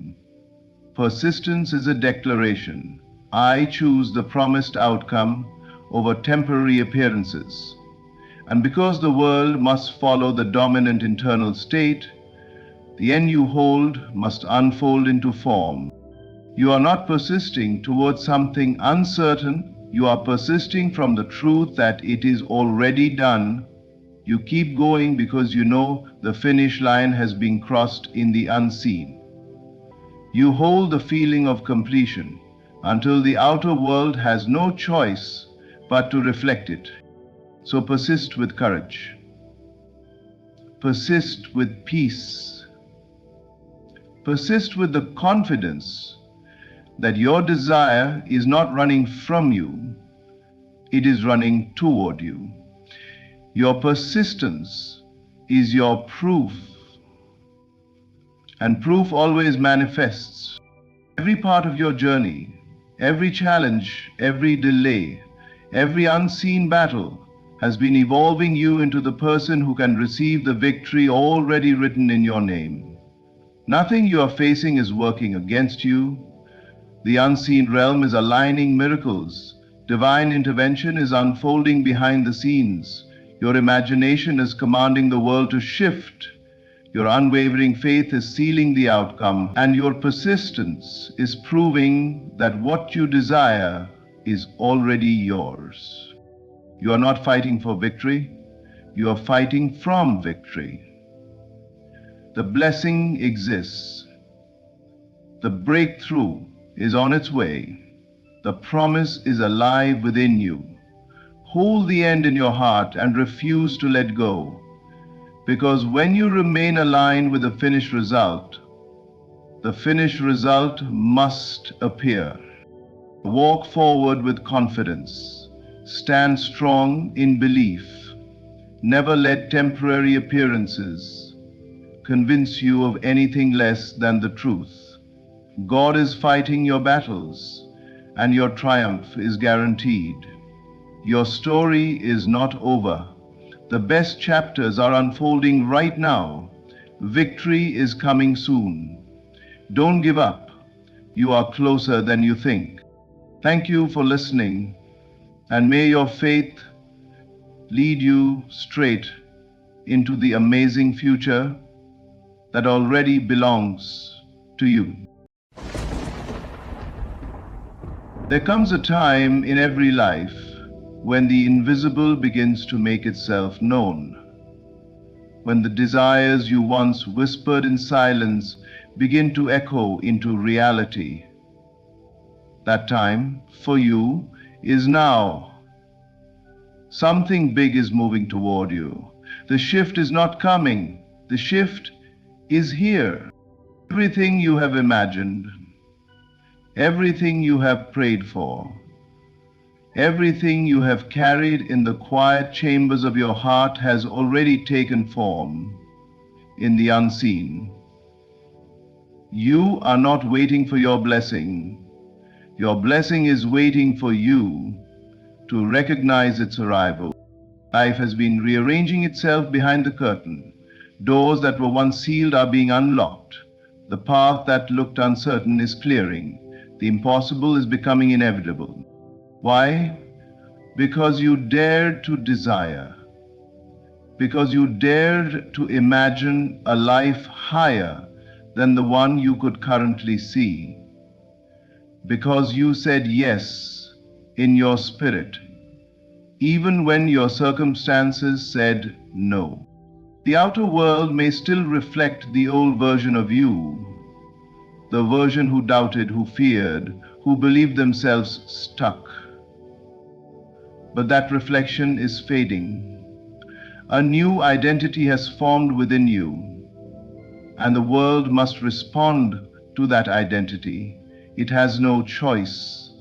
Persistence is a declaration. I choose the promised outcome over temporary appearances. And because the world must follow the dominant internal state, the end you hold must unfold into form. You are not persisting towards something uncertain, you are persisting from the truth that it is already done. You keep going because you know the finish line has been crossed in the unseen. You hold the feeling of completion until the outer world has no choice but to reflect it. So persist with courage. Persist with peace. Persist with the confidence that your desire is not running from you, it is running toward you. Your persistence is your proof, and proof always manifests. Every part of your journey, every challenge, every delay, every unseen battle has been evolving you into the person who can receive the victory already written in your name. Nothing you are facing is working against you. The unseen realm is aligning miracles. Divine intervention is unfolding behind the scenes. Your imagination is commanding the world to shift. Your unwavering faith is sealing the outcome, and your persistence is proving that what you desire is already yours. You are not fighting for victory, you are fighting from victory. The blessing exists. The breakthrough is on its way. The promise is alive within you. Hold the end in your heart and refuse to let go. Because when you remain aligned with the finished result must appear. Walk forward with confidence. Stand strong in belief. Never let temporary appearances convince you of anything less than the truth. God is fighting your battles, and your triumph is guaranteed. Your story is not over. The best chapters are unfolding right now. Victory is coming soon. Don't give up. You are closer than you think. Thank you for listening, and may your faith lead you straight into the amazing future that already belongs to you. There comes a time in every life when the invisible begins to make itself known, when the desires you once whispered in silence begin to echo into reality. That time, for you, is now. Something big is moving toward you. The shift is not coming. The shift is here. Everything you have imagined, everything you have prayed for, everything you have carried in the quiet chambers of your heart has already taken form in the unseen. You are not waiting for your blessing. Your blessing is waiting for you to recognize its arrival. Life has been rearranging itself behind the curtain. Doors that were once sealed are being unlocked. The path that looked uncertain is clearing. The impossible is becoming inevitable. Why? Because you dared to desire. Because you dared to imagine a life higher than the one you could currently see. because you said yes in your spirit, even when your circumstances said no. The outer world may still reflect the old version of you, the version who doubted, who feared, who believed themselves stuck. But that reflection is fading. A new identity has formed within you, and the world must respond to that identity. It has no choice.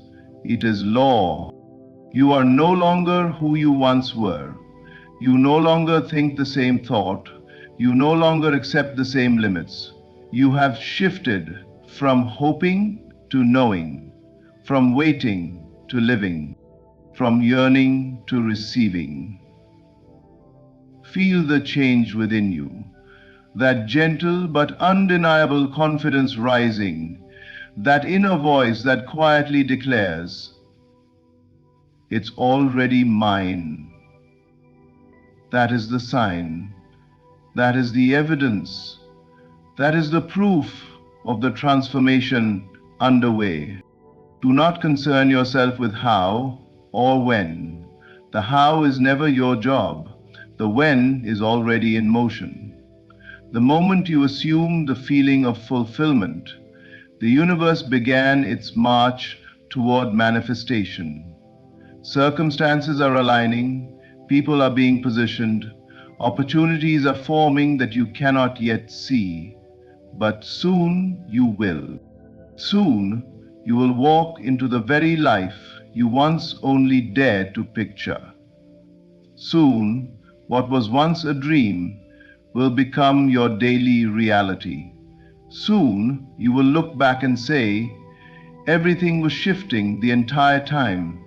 It is law. You are no longer who you once were. You no longer think the same thought. You no longer accept the same limits. You have shifted from hoping to knowing, from waiting to living, from yearning to receiving. Feel the change within you, that gentle but undeniable confidence rising, that inner voice that quietly declares, "It's already mine." That is the sign, that is the evidence, that is the proof of the transformation underway. Do not concern yourself with how or when. The how is never your job. The when is already in motion. The moment you assume the feeling of fulfillment, the universe began its march toward manifestation. Circumstances are aligning, people are being positioned, opportunities are forming that you cannot yet see, but soon you will. Soon you will walk into the very life you once only dared to picture. Soon, what was once a dream will become your daily reality. Soon you will look back and say, everything was shifting the entire time.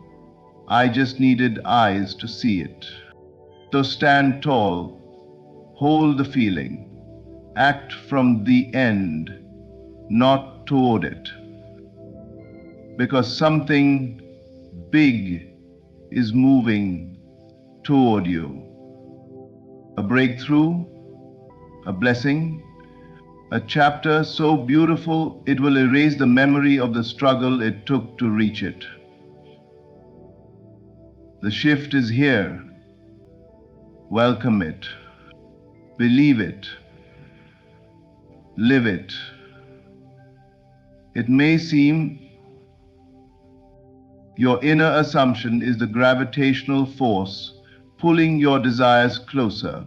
I just needed eyes to see it. So stand tall, hold the feeling, act from the end, not toward it. Because something big is moving toward you. A breakthrough, a blessing, a chapter so beautiful it will erase the memory of the struggle it took to reach it. The shift is here. Welcome it. Believe it. Live it. It may seem your inner assumption is the gravitational force pulling your desires closer.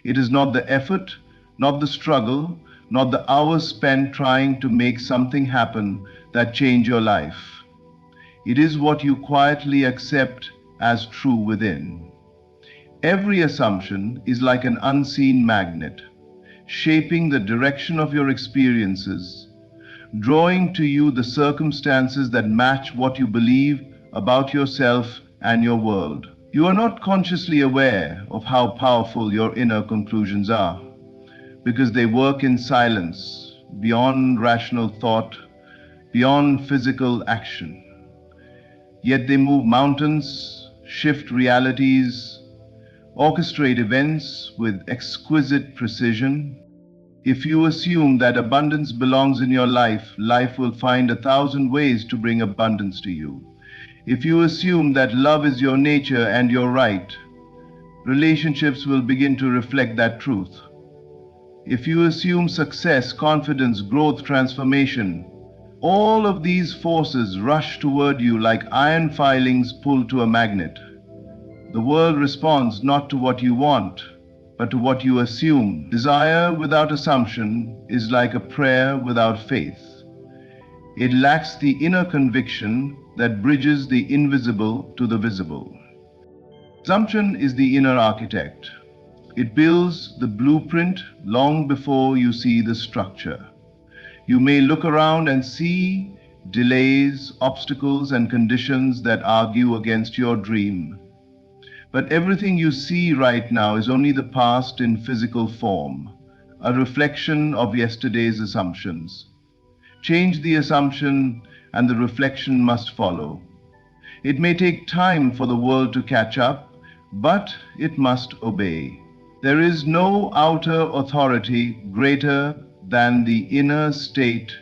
It is not the effort, not the struggle, not the hours spent trying to make something happen that change your life. It is what you quietly accept as true within. Every assumption is like an unseen magnet, shaping the direction of your experiences, drawing to you the circumstances that match what you believe about yourself and your world. You are not consciously aware of how powerful your inner conclusions are, because they work in silence, beyond rational thought, beyond physical action. Yet they move mountains, shift realities, orchestrate events with exquisite precision. If you assume that abundance belongs in your life, life will find 1,000 ways to bring abundance to you. If you assume that love is your nature and your right, relationships will begin to reflect that truth. If you assume success, confidence, growth, transformation, all of these forces rush toward you like iron filings pulled to a magnet. The world responds not to what you want, but to what you assume. Desire without assumption is like a prayer without faith. It lacks the inner conviction that bridges the invisible to the visible. Assumption is the inner architect. It builds the blueprint long before you see the structure. You may look around and see delays, obstacles, and conditions that argue against your dream. But everything you see right now is only the past in physical form, a reflection of yesterday's assumptions. Change the assumption and the reflection must follow. It may take time for the world to catch up, but it must obey. There is no outer authority greater than the inner state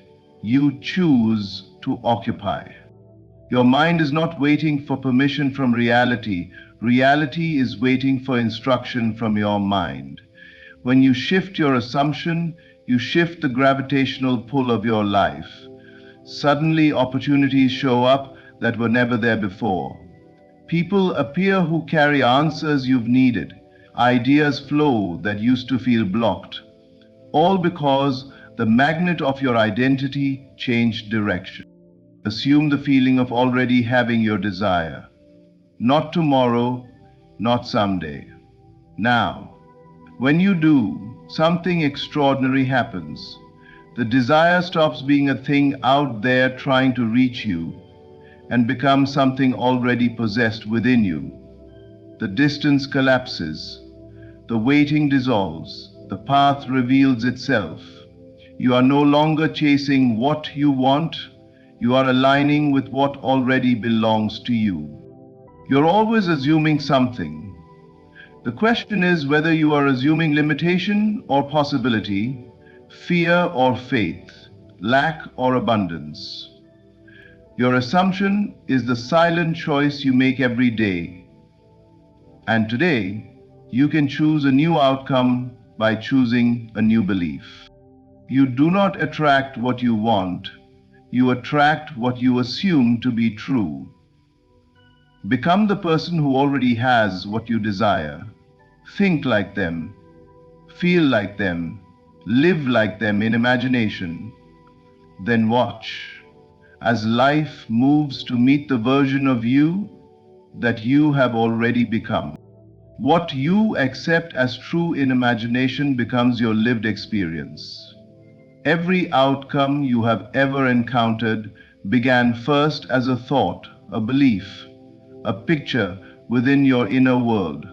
you choose to occupy. Your mind is not waiting for permission from reality. Reality is waiting for instruction from your mind. When you shift your assumption, you shift the gravitational pull of your life. Suddenly, opportunities show up that were never there before. People appear who carry answers you've needed. Ideas flow that used to feel blocked. All because the magnet of your identity changed direction. Assume the feeling of already having your desire. Not tomorrow, not someday. Now. When you do, something extraordinary happens. The desire stops being a thing out there trying to reach you and becomes something already possessed within you. The distance collapses. The waiting dissolves. The path reveals itself. You are no longer chasing what you want. You are aligning with what already belongs to you. You're always assuming something. The question is whether you are assuming limitation or possibility, fear or faith, lack or abundance. Your assumption is the silent choice you make every day. And today, you can choose a new outcome by choosing a new belief. You do not attract what you want, you attract what you assume to be true. Become the person who already has what you desire. Think like them, feel like them, live like them in imagination. Then watch as life moves to meet the version of you that you have already become. What you accept as true in imagination becomes your lived experience. Every outcome you have ever encountered began first as a thought, a belief, a picture within your inner world.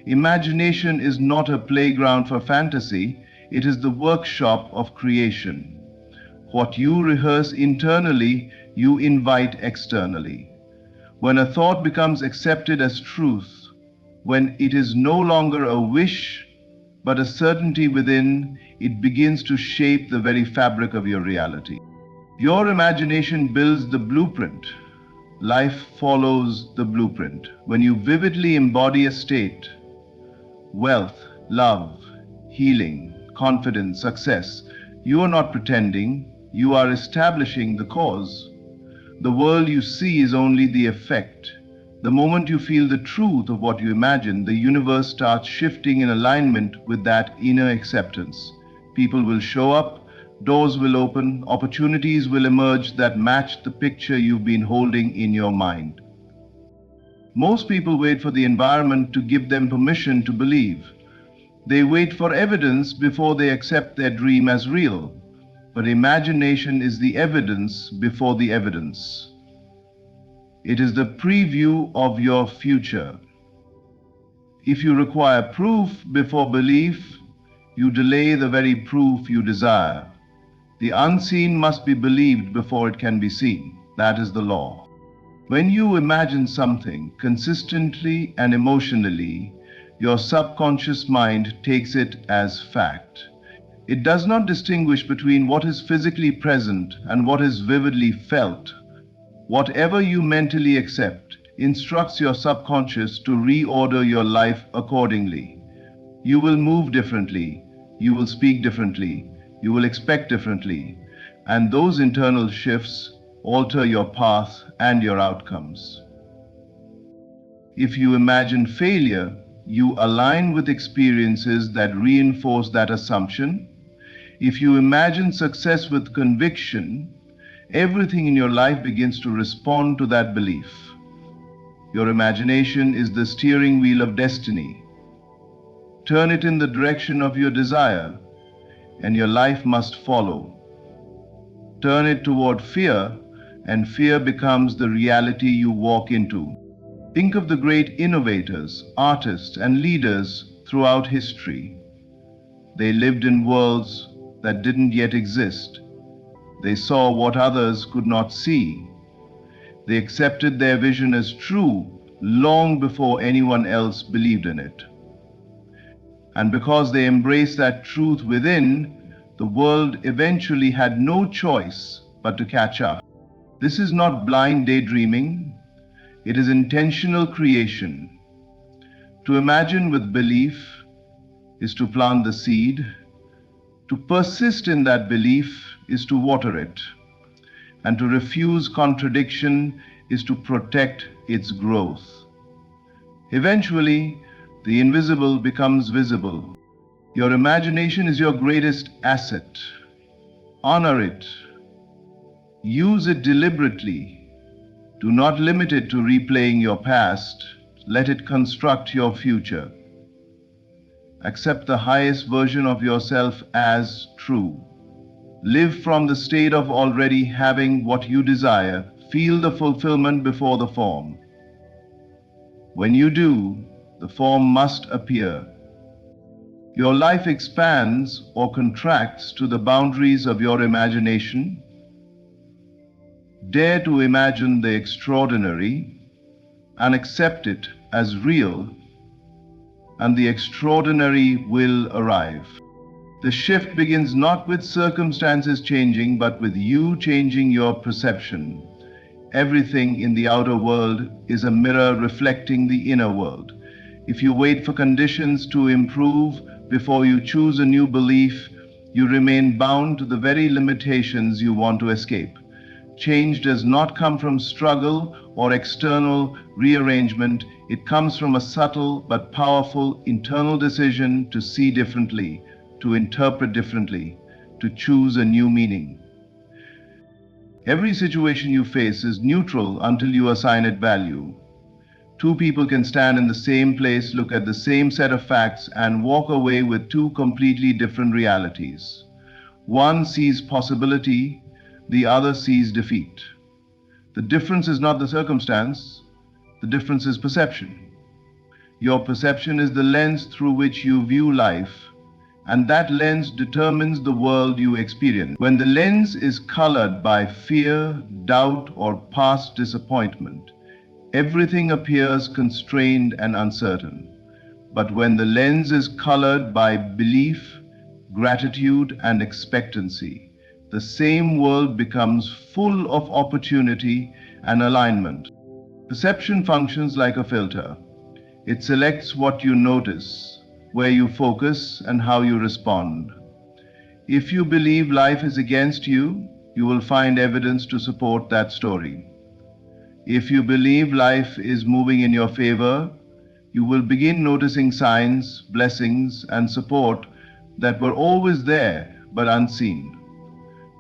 Imagination is not a playground for fantasy, it is the workshop of creation. What you rehearse internally, you invite externally. When a thought becomes accepted as truth, when it is no longer a wish, but a certainty within, it begins to shape the very fabric of your reality. Your imagination builds the blueprint. Life follows the blueprint. When you vividly embody a state, wealth, love, healing, confidence, success, you are not pretending, you are establishing the cause. The world you see is only the effect. The moment you feel the truth of what you imagine, the universe starts shifting in alignment with that inner acceptance. People will show up, doors will open, opportunities will emerge that match the picture you've been holding in your mind. Most people wait for the environment to give them permission to believe. They wait for evidence before they accept their dream as real. But imagination is the evidence before the evidence. It is the preview of your future. If you require proof before belief, you delay the very proof you desire. The unseen must be believed before it can be seen. That is the law. When you imagine something consistently and emotionally, your subconscious mind takes it as fact. It does not distinguish between what is physically present and what is vividly felt. Whatever you mentally accept instructs your subconscious to reorder your life accordingly. You will move differently, you will speak differently, you will expect differently, and those internal shifts alter your path and your outcomes. If you imagine failure, you align with experiences that reinforce that assumption. If you imagine success with conviction, everything in your life begins to respond to that belief. Your imagination is the steering wheel of destiny. Turn it in the direction of your desire, and your life must follow. Turn it toward fear, and fear becomes the reality you walk into. Think of the great innovators, artists, and leaders throughout history. They lived in worlds that didn't yet exist. They saw what others could not see. They accepted their vision as true long before anyone else believed in it. And because they embraced that truth within, the world eventually had no choice but to catch up. This is not blind daydreaming, it is intentional creation. To imagine with belief is to plant the seed. To persist in that belief is to water it. And to refuse contradiction is to protect its growth. Eventually, the invisible becomes visible. Your imagination is your greatest asset. Honor it. Use it deliberately. Do not limit it to replaying your past. Let it construct your future. Accept the highest version of yourself as true. Live from the state of already having what you desire. Feel the fulfillment before the form. When you do, the form must appear. Your life expands or contracts to the boundaries of your imagination. Dare to imagine the extraordinary and accept it as real, and the extraordinary will arrive. The shift begins not with circumstances changing, but with you changing your perception. Everything in the outer world is a mirror reflecting the inner world. If you wait for conditions to improve before you choose a new belief, you remain bound to the very limitations you want to escape. Change does not come from struggle or external rearrangement. It comes from a subtle but powerful internal decision to see differently, to interpret differently, to choose a new meaning. Every situation you face is neutral until you assign it value. Two people can stand in the same place, look at the same set of facts, and walk away with two completely different realities. One sees possibility, the other sees defeat. The difference is not the circumstance, the difference is perception. Your perception is the lens through which you view life, and that lens determines the world you experience. When the lens is colored by fear, doubt, or past disappointment, everything appears constrained and uncertain. But when the lens is colored by belief, gratitude, and expectancy, the same world becomes full of opportunity and alignment. Perception functions like a filter. It selects what you notice, where you focus, and how you respond. If you believe life is against you, you will find evidence to support that story. If you believe life is moving in your favor, you will begin noticing signs, blessings, and support that were always there but unseen.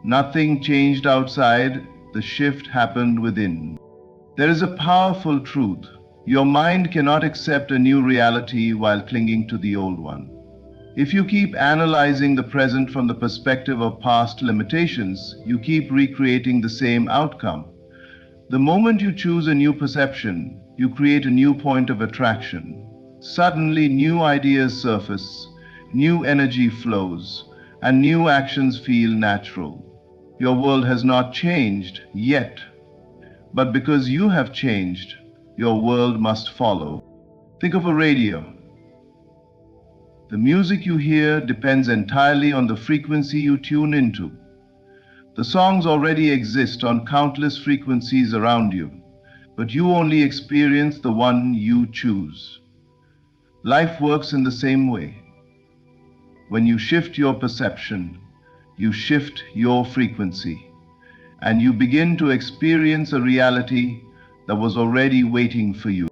Nothing changed outside, the shift happened within. There is a powerful truth. Your mind cannot accept a new reality while clinging to the old one. If you keep analyzing the present from the perspective of past limitations, you keep recreating the same outcome. The moment you choose a new perception, you create a new point of attraction. Suddenly, new ideas surface, new energy flows, and new actions feel natural. Your world has not changed yet, but because you have changed, your world must follow. Think of a radio. The music you hear depends entirely on the frequency you tune into. The songs already exist on countless frequencies around you, but you only experience the one you choose. Life works in the same way. When you shift your perception, you shift your frequency, and you begin to experience a reality that was already waiting for you.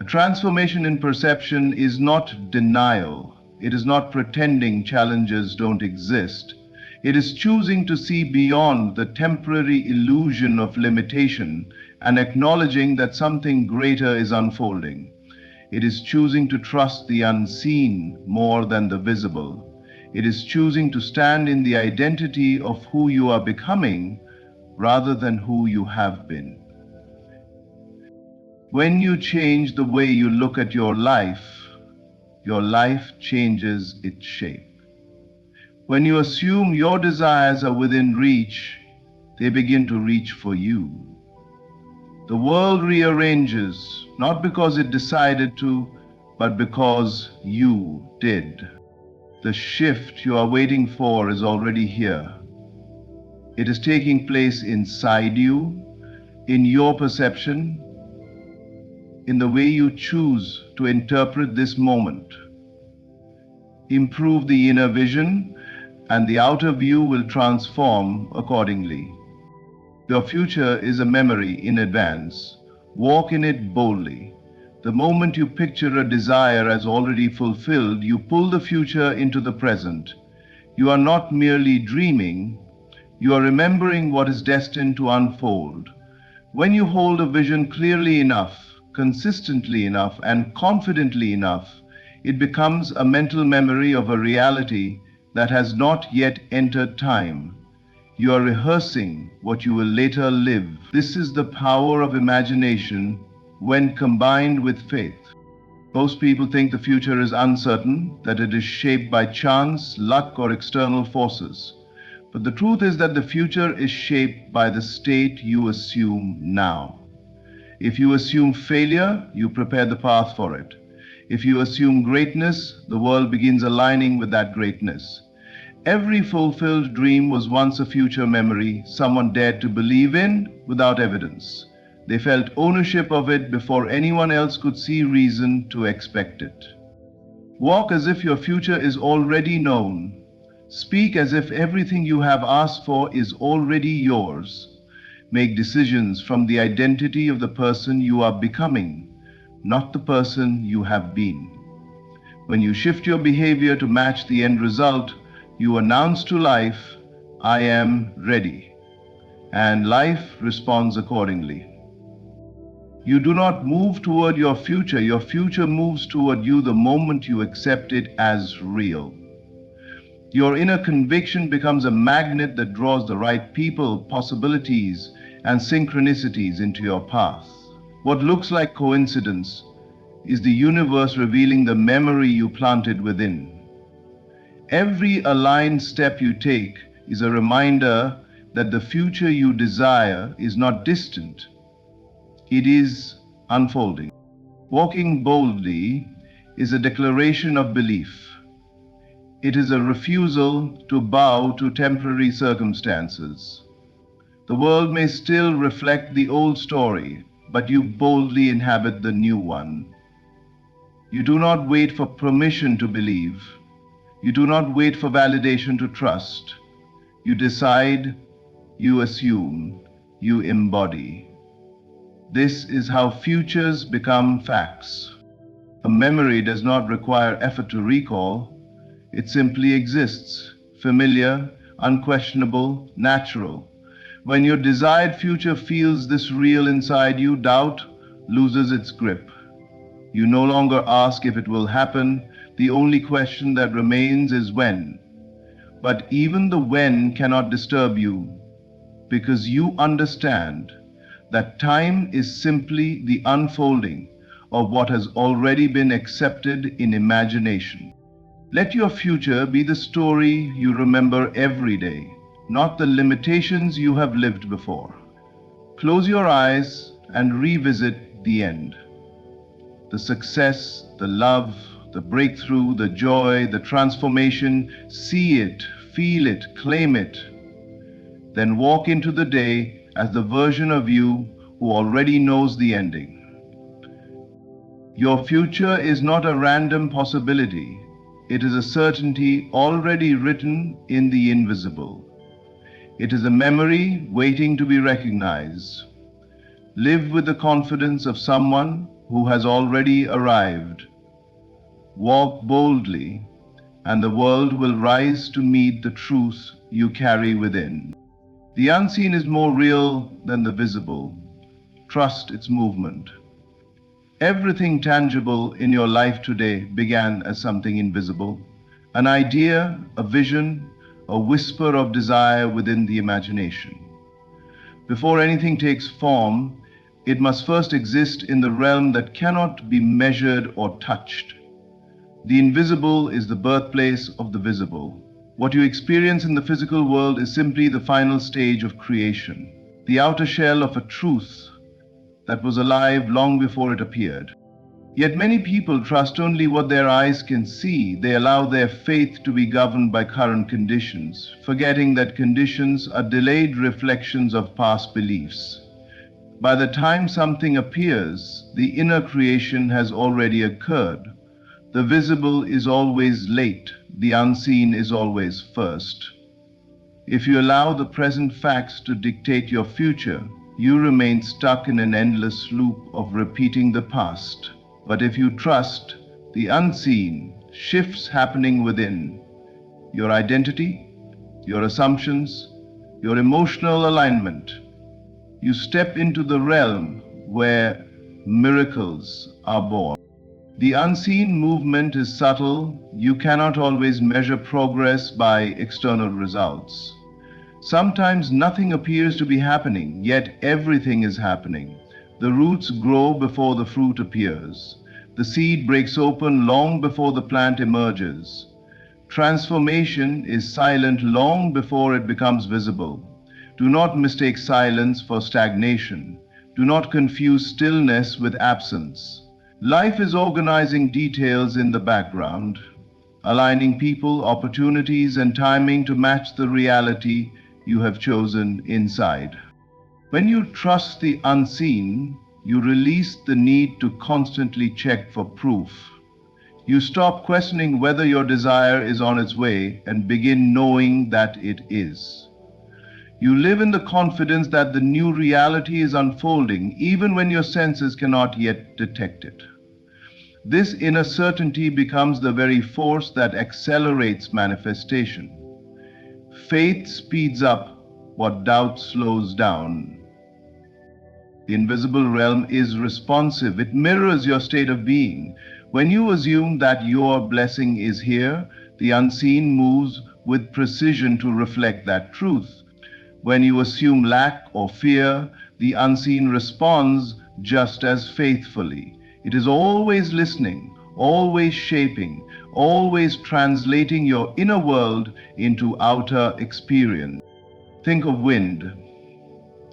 A transformation in perception is not denial. It is not pretending challenges don't exist. It is choosing to see beyond the temporary illusion of limitation and acknowledging that something greater is unfolding. It is choosing to trust the unseen more than the visible. It is choosing to stand in the identity of who you are becoming rather than who you have been. When you change the way you look at your life changes its shape. When you assume your desires are within reach, they begin to reach for you. The world rearranges, not because it decided to, but because you did. The shift you are waiting for is already here. It is taking place inside you, in your perception, in the way you choose to interpret this moment. Improve the inner vision, and the outer view will transform accordingly. Your future is a memory in advance. Walk in it boldly. The moment you picture a desire as already fulfilled, you pull the future into the present. You are not merely dreaming, you are remembering what is destined to unfold. When you hold a vision clearly enough, consistently enough, and confidently enough, it becomes a mental memory of a reality that has not yet entered time. You are rehearsing what you will later live. This is the power of imagination when combined with faith. Most people think the future is uncertain, that it is shaped by chance, luck, or external forces. But the truth is that the future is shaped by the state you assume now. If you assume failure, you prepare the path for it. If you assume greatness, the world begins aligning with that greatness. Every fulfilled dream was once a future memory someone dared to believe in without evidence. They felt ownership of it before anyone else could see reason to expect it. Walk as if your future is already known. Speak as if everything you have asked for is already yours. Make decisions from the identity of the person you are becoming, not the person you have been. When you shift your behavior to match the end result, you announce to life, "I am ready," and life responds accordingly. You do not move toward your future moves toward you the moment you accept it as real. Your inner conviction becomes a magnet that draws the right people, possibilities, and synchronicities into your path. What looks like coincidence is the universe revealing the memory you planted within. Every aligned step you take is a reminder that the future you desire is not distant. It is unfolding. Walking boldly is a declaration of belief. It is a refusal to bow to temporary circumstances. The world may still reflect the old story, but you boldly inhabit the new one. You do not wait for permission to believe. You do not wait for validation to trust. You decide, you assume, you embody. This is how futures become facts. A memory does not require effort to recall. It simply exists, familiar, unquestionable, natural. When your desired future feels this real inside you, doubt loses its grip. You no longer ask if it will happen. The only question that remains is when. But even the when cannot disturb you, because you understand that time is simply the unfolding of what has already been accepted in imagination. Let your future be the story you remember every day, not the limitations you have lived before. Close your eyes and revisit the end. The success, the love, the breakthrough, the joy, the transformation. See it, feel it, claim it. Then walk into the day as the version of you who already knows the ending. Your future is not a random possibility. It is a certainty already written in the invisible. It is a memory waiting to be recognized. Live with the confidence of someone who has already arrived. Walk boldly, and the world will rise to meet the truth you carry within. The unseen is more real than the visible. Trust its movement. Everything tangible in your life today began as something invisible, an idea, a vision, a whisper of desire within the imagination. Before anything takes form, it must first exist in the realm that cannot be measured or touched. The invisible is the birthplace of the visible. What you experience in the physical world is simply the final stage of creation, the outer shell of a truth that was alive long before it appeared. Yet many people trust only what their eyes can see. They allow their faith to be governed by current conditions, forgetting that conditions are delayed reflections of past beliefs. By the time something appears, the inner creation has already occurred. The visible is always late, the unseen is always first. If you allow the present facts to dictate your future, you remain stuck in an endless loop of repeating the past. But if you trust the unseen, shifts happening within, your identity, your assumptions, your emotional alignment, you step into the realm where miracles are born. The unseen movement is subtle. You cannot always measure progress by external results. Sometimes nothing appears to be happening, yet everything is happening. The roots grow before the fruit appears. The seed breaks open long before the plant emerges. Transformation is silent long before it becomes visible. Do not mistake silence for stagnation. Do not confuse stillness with absence. Life is organizing details in the background, aligning people, opportunities, and timing to match the reality you have chosen inside. When you trust the unseen, you release the need to constantly check for proof. You stop questioning whether your desire is on its way and begin knowing that it is. You live in the confidence that the new reality is unfolding even when your senses cannot yet detect it. This inner certainty becomes the very force that accelerates manifestation. Faith speeds up what doubt slows down. The invisible realm is responsive. It mirrors your state of being. When you assume that your blessing is here, the unseen moves with precision to reflect that truth. When you assume lack or fear, the unseen responds just as faithfully. It is always listening, always shaping, always translating your inner world into outer experience. Think of wind.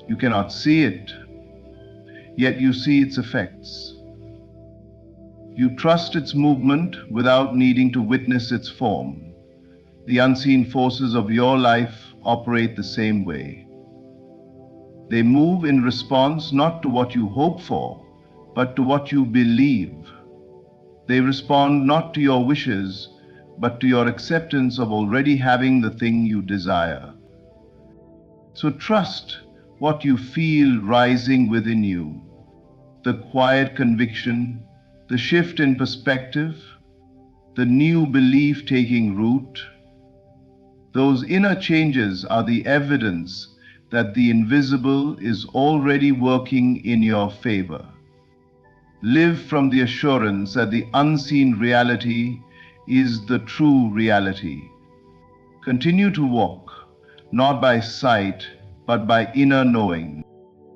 You cannot see it, yet you see its effects. You trust its movement without needing to witness its form. The unseen forces of your life operate the same way. They move in response not to what you hope for, but to what you believe. They respond not to your wishes, but to your acceptance of already having the thing you desire. So trust what you feel rising within you, the quiet conviction, the shift in perspective, the new belief taking root. Those inner changes are the evidence that the invisible is already working in your favor. Live from the assurance that the unseen reality is the true reality. Continue to walk, not by sight, but by inner knowing.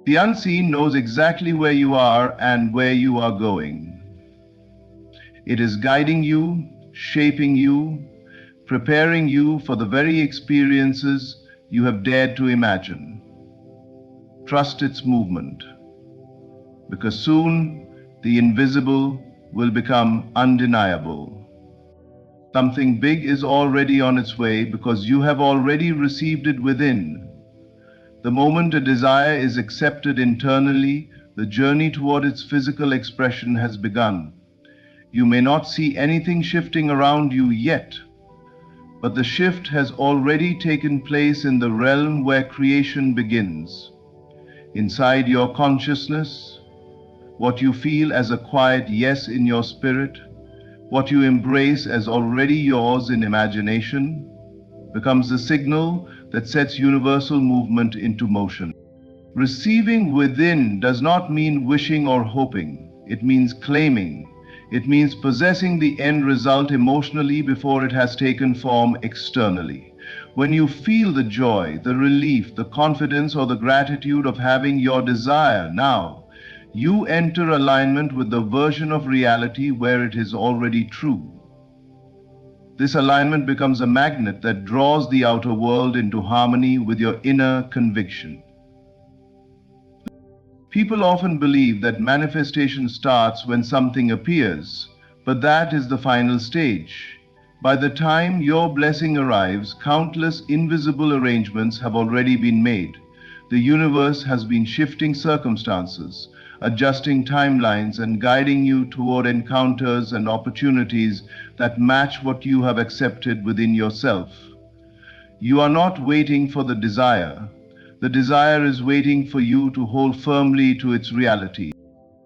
The unseen knows exactly where you are and where you are going. It is guiding you, shaping you, preparing you for the very experiences you have dared to imagine. Trust its movement, because soon the invisible will become undeniable. Something big is already on its way because you have already received it within. The moment a desire is accepted internally, the journey toward its physical expression has begun. You may not see anything shifting around you yet, but the shift has already taken place in the realm where creation begins. Inside your consciousness, what you feel as a quiet yes in your spirit, what you embrace as already yours in imagination, becomes the signal that sets universal movement into motion. Receiving within does not mean wishing or hoping. It means claiming. It means possessing the end result emotionally before it has taken form externally. When you feel the joy, the relief, the confidence, or the gratitude of having your desire now, you enter alignment with the version of reality where it is already true. This alignment becomes a magnet that draws the outer world into harmony with your inner conviction. People often believe that manifestation starts when something appears, but that is the final stage. By the time your blessing arrives, countless invisible arrangements have already been made. The universe has been shifting circumstances, adjusting timelines, and guiding you toward encounters and opportunities that match what you have accepted within yourself. You are not waiting for the desire. The desire is waiting for you to hold firmly to its reality.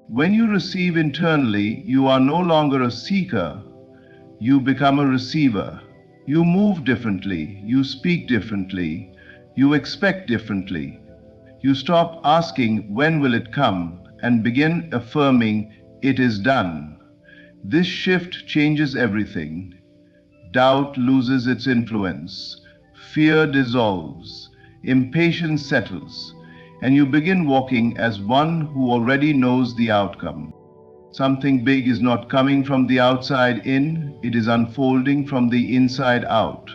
When you receive internally, you are no longer a seeker. You become a receiver. You move differently. You speak differently. You expect differently. You stop asking, when will it come, and begin affirming, it is done. This shift changes everything. Doubt loses its influence. Fear dissolves. Impatience settles. And you begin walking as one who already knows the outcome. Something big is not coming from the outside in, it is unfolding from the inside out.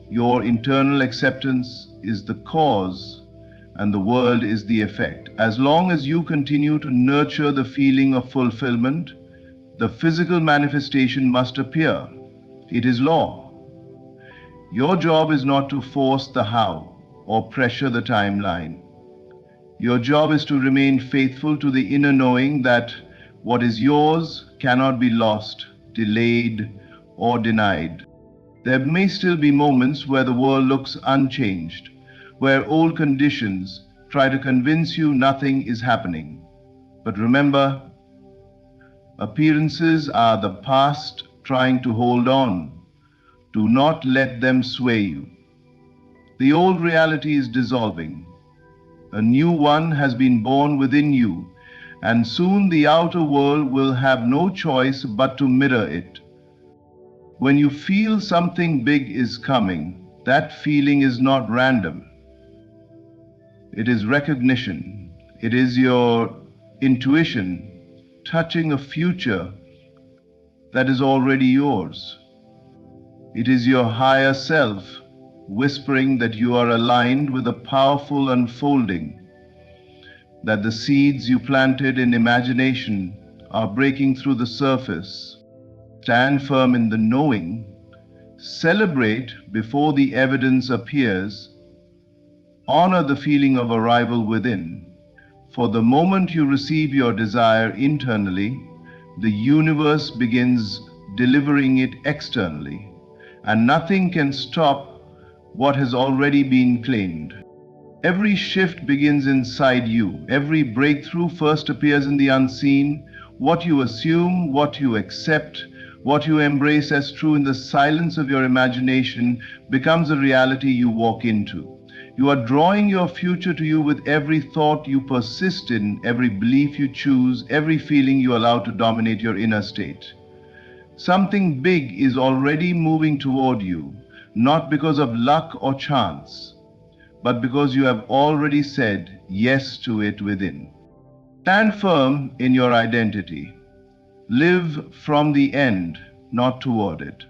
Your internal acceptance is the cause and the world is the effect. As long as you continue to nurture the feeling of fulfillment, the physical manifestation must appear. It is law. Your job is not to force the how or pressure the timeline. Your job is to remain faithful to the inner knowing that what is yours cannot be lost, delayed, or denied. There may still be moments where the world looks unchanged, where old conditions try to convince you nothing is happening. But remember, appearances are the past trying to hold on. Do not let them sway you. The old reality is dissolving. A new one has been born within you, and soon the outer world will have no choice but to mirror it. When you feel something big is coming, that feeling is not random. It is recognition. It is your intuition touching a future that is already yours. It is your higher self whispering that you are aligned with a powerful unfolding, that the seeds you planted in imagination are breaking through the surface. Stand firm in the knowing. Celebrate before the evidence appears. Honor the feeling of arrival within. For the moment you receive your desire internally, the universe begins delivering it externally, and nothing can stop what has already been claimed. Every shift begins inside you. Every breakthrough first appears in the unseen. What you assume, what you accept, what you embrace as true in the silence of your imagination becomes a reality you walk into. You are drawing your future to you with every thought you persist in, every belief you choose, every feeling you allow to dominate your inner state. Something big is already moving toward you, not because of luck or chance, but because you have already said yes to it within. Stand firm in your identity. Live from the end, not toward it.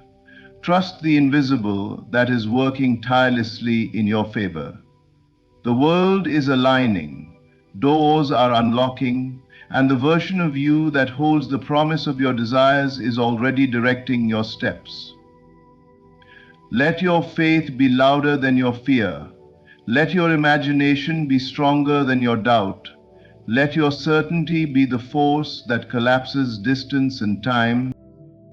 Trust the invisible that is working tirelessly in your favor. The world is aligning, doors are unlocking, and the version of you that holds the promise of your desires is already directing your steps. Let your faith be louder than your fear. Let your imagination be stronger than your doubt. Let your certainty be the force that collapses distance and time.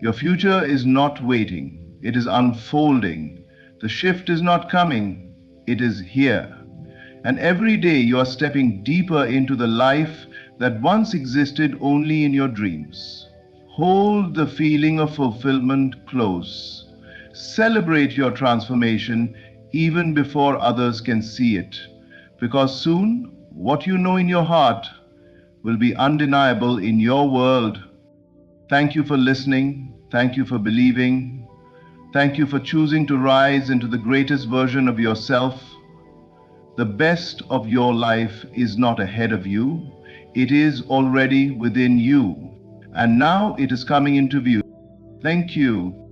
Your future is not waiting, it is unfolding. The shift is not coming, it is here. And every day you are stepping deeper into the life that once existed only in your dreams. Hold the feeling of fulfillment close. Celebrate your transformation even before others can see it, because soon what you know in your heart will be undeniable in your world. Thank you for listening. Thank you for believing. Thank you for choosing to rise into the greatest version of yourself. The best of your life is not ahead of you. It is already within you. And now it is coming into view. Thank you.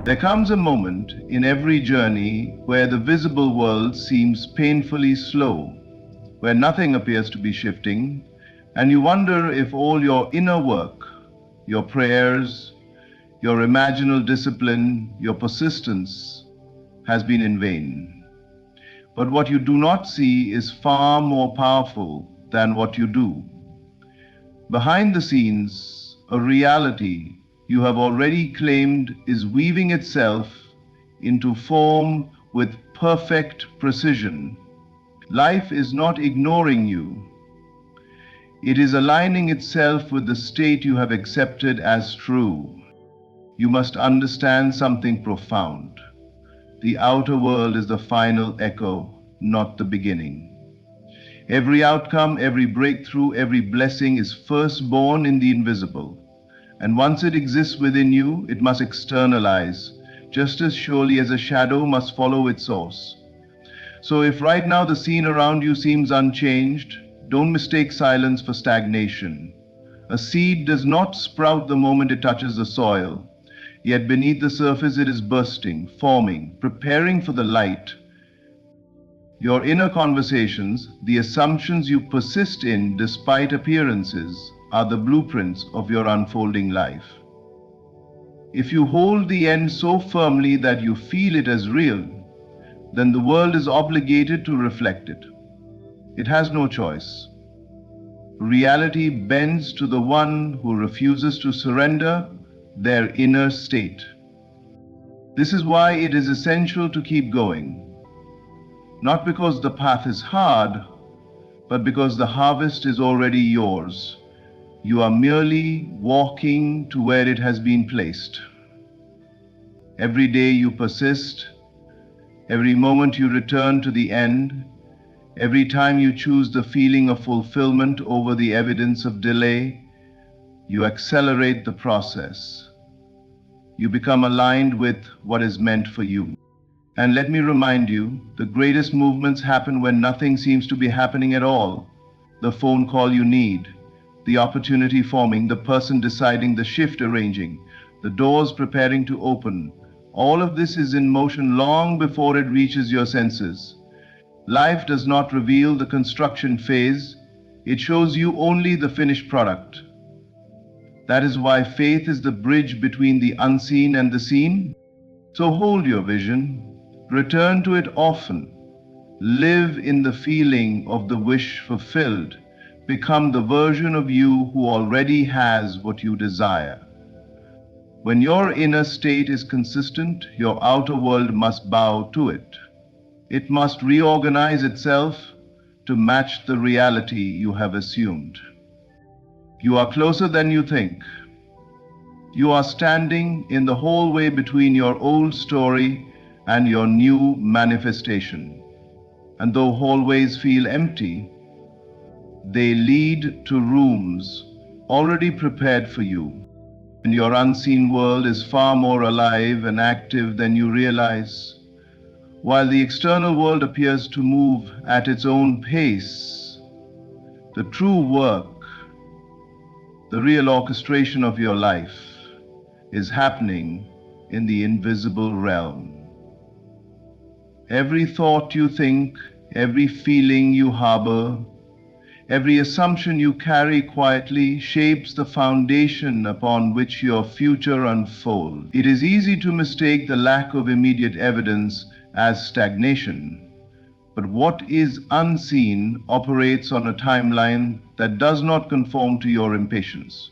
There comes a moment in every journey where the visible world seems painfully slow, where nothing appears to be shifting, and you wonder if all your inner work, your prayers, your imaginal discipline, your persistence has been in vain. But what you do not see is far more powerful than what you do. Behind the scenes, a reality you have already claimed is weaving itself into form with perfect precision. Life is not ignoring you. It is aligning itself with the state you have accepted as true. You must understand something profound. The outer world is the final echo, not the beginning. Every outcome, every breakthrough, every blessing is first born in the invisible. And once it exists within you, it must externalize, just as surely as a shadow must follow its source. So if right now the scene around you seems unchanged, don't mistake silence for stagnation. A seed does not sprout the moment it touches the soil. Yet beneath the surface it is bursting, forming, preparing for the light. Your inner conversations, the assumptions you persist in despite appearances, are the blueprints of your unfolding life. If you hold the end so firmly that you feel it as real, then the world is obligated to reflect it. It has no choice. Reality bends to the one who refuses to surrender their inner state. This is why it is essential to keep going. Not because the path is hard, but because the harvest is already yours. You are merely walking to where it has been placed. Every day you persist, every moment you return to the end, every time you choose the feeling of fulfillment over the evidence of delay, you accelerate the process. You become aligned with what is meant for you. And let me remind you, the greatest movements happen when nothing seems to be happening at all. The phone call you need, the opportunity forming, the person deciding, the shift arranging, the doors preparing to open. All of this is in motion long before it reaches your senses. Life does not reveal the construction phase, it shows you only the finished product. That is why faith is the bridge between the unseen and the seen. So hold your vision, return to it often, live in the feeling of the wish fulfilled, become the version of you who already has what you desire. When your inner state is consistent, your outer world must bow to it. It must reorganize itself to match the reality you have assumed. You are closer than you think. You are standing in the hallway between your old story and your new manifestation. And though hallways feel empty, they lead to rooms already prepared for you. And your unseen world is far more alive and active than you realize. While the external world appears to move at its own pace, the true work, the real orchestration of your life, is happening in the invisible realm. Every thought you think, every feeling you harbor, every assumption you carry quietly shapes the foundation upon which your future unfolds. It is easy to mistake the lack of immediate evidence as stagnation. But what is unseen operates on a timeline that does not conform to your impatience.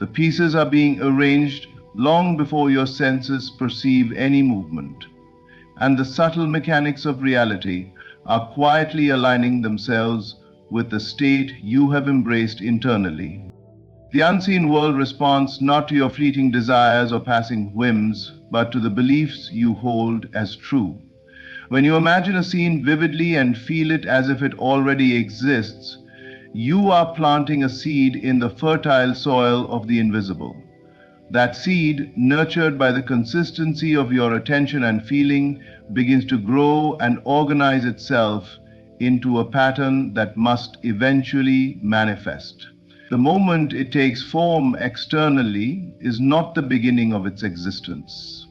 The pieces are being arranged long before your senses perceive any movement, and the subtle mechanics of reality are quietly aligning themselves with the state you have embraced internally. The unseen world responds not to your fleeting desires or passing whims, but to the beliefs you hold as true. When you imagine a scene vividly and feel it as if it already exists, you are planting a seed in the fertile soil of the invisible. That seed, nurtured by the consistency of your attention and feeling, begins to grow and organize itself into a pattern that must eventually manifest. The moment it takes form externally is not the beginning of its existence.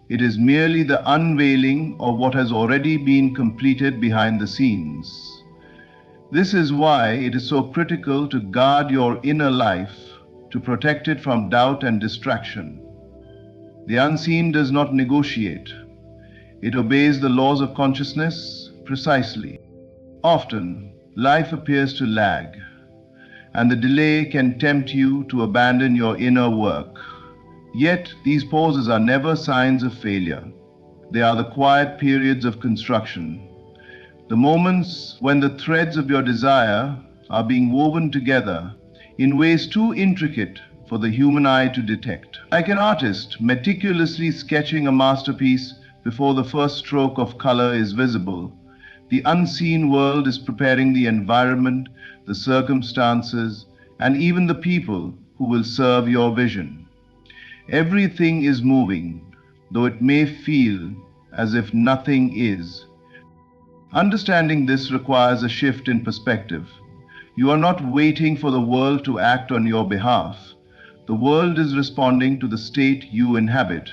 It is merely the unveiling of what has already been completed behind the scenes. This is why it is so critical to guard your inner life, to protect it from doubt and distraction. The unseen does not negotiate. It obeys the laws of consciousness, Precisely. Often, life appears to lag, and the delay can tempt you to abandon your inner work. Yet, these pauses are never signs of failure. They are the quiet periods of construction, the moments when the threads of your desire are being woven together in ways too intricate for the human eye to detect. Like an artist meticulously sketching a masterpiece before the first stroke of color is visible, the unseen world is preparing the environment, the circumstances, and even the people who will serve your vision. Everything is moving, though it may feel as if nothing is. Understanding this requires a shift in perspective. You are not waiting for the world to act on your behalf. The world is responding to the state you inhabit.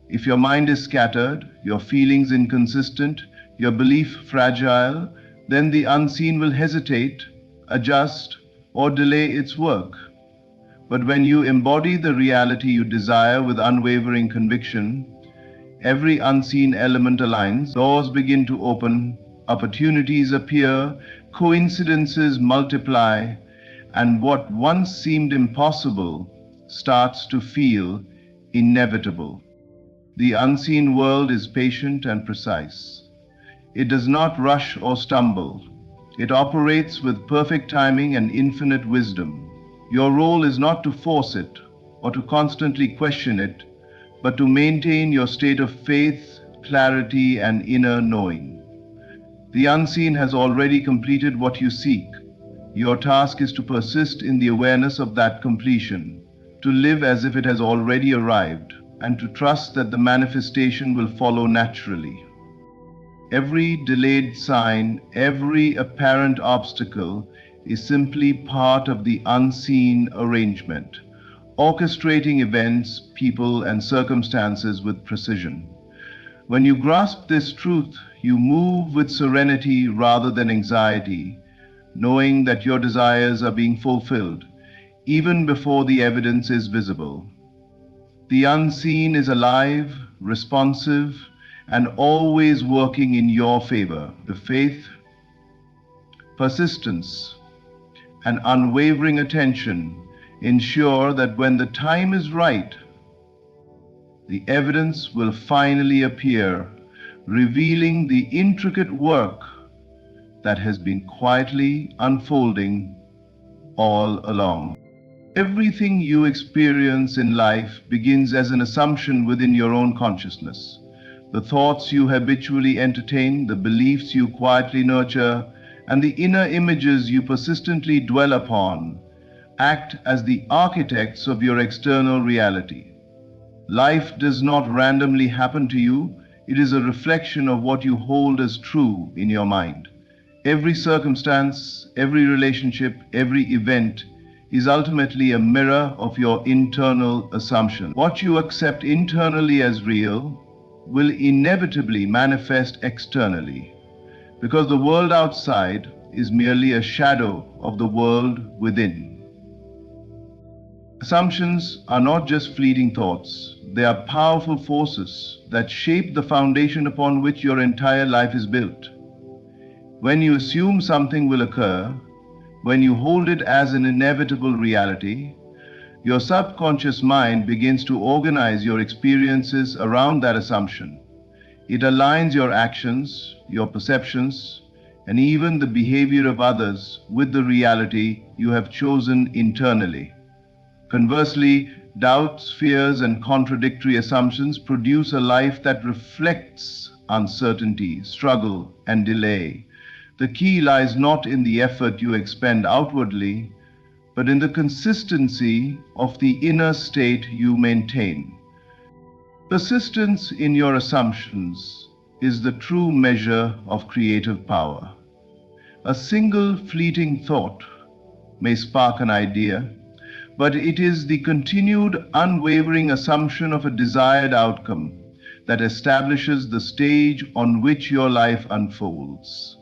If your mind is scattered, your feelings inconsistent, your belief fragile, then the unseen will hesitate, adjust, or delay its work. But when you embody the reality you desire with unwavering conviction, every unseen element aligns, doors begin to open, opportunities appear, coincidences multiply, and what once seemed impossible starts to feel inevitable. The unseen world is patient and precise. It does not rush or stumble. It operates with perfect timing and infinite wisdom. Your role is not to force it or to constantly question it, but to maintain your state of faith, clarity, and inner knowing. The unseen has already completed what you seek. Your task is to persist in the awareness of that completion, to live as if it has already arrived, and to trust that the manifestation will follow naturally. Every delayed sign, every apparent obstacle is simply part of the unseen arrangement, orchestrating events, people, and circumstances with precision. When you grasp this truth, you move with serenity rather than anxiety, knowing that your desires are being fulfilled, even before the evidence is visible. The unseen is alive, responsive, and always working in your favor. The faith, persistence, and unwavering attention ensure that when the time is right, the evidence will finally appear, revealing the intricate work that has been quietly unfolding all along. Everything you experience in life begins as an assumption within your own consciousness. The thoughts you habitually entertain, the beliefs you quietly nurture, and the inner images you persistently dwell upon act as the architects of your external reality. Life does not randomly happen to you, it is a reflection of what you hold as true in your mind. Every circumstance, every relationship, every event is ultimately a mirror of your internal assumption. What you accept internally as real will inevitably manifest externally, because the world outside is merely a shadow of the world within. Assumptions are not just fleeting thoughts, they are powerful forces that shape the foundation upon which your entire life is built. When you assume something will occur, when you hold it as an inevitable reality, your subconscious mind begins to organize your experiences around that assumption. It aligns your actions, your perceptions, and even the behavior of others with the reality you have chosen internally. Conversely, doubts, fears, and contradictory assumptions produce a life that reflects uncertainty, struggle, and delay. The key lies not in the effort you expend outwardly, but in the consistency of the inner state you maintain. Persistence in your assumptions is the true measure of creative power. A single fleeting thought may spark an idea, but it is the continued, unwavering assumption of a desired outcome that establishes the stage on which your life unfolds.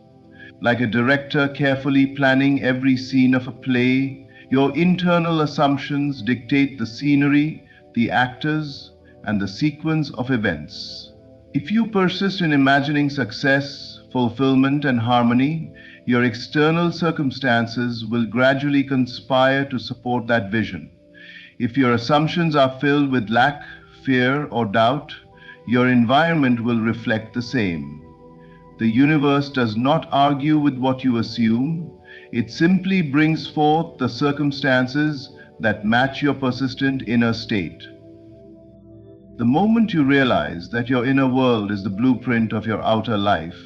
Like a director carefully planning every scene of a play, your internal assumptions dictate the scenery, the actors, and the sequence of events. If you persist in imagining success, fulfillment, and harmony, your external circumstances will gradually conspire to support that vision. If your assumptions are filled with lack, fear, or doubt, your environment will reflect the same. The universe does not argue with what you assume, it simply brings forth the circumstances that match your persistent inner state. The moment you realize that your inner world is the blueprint of your outer life,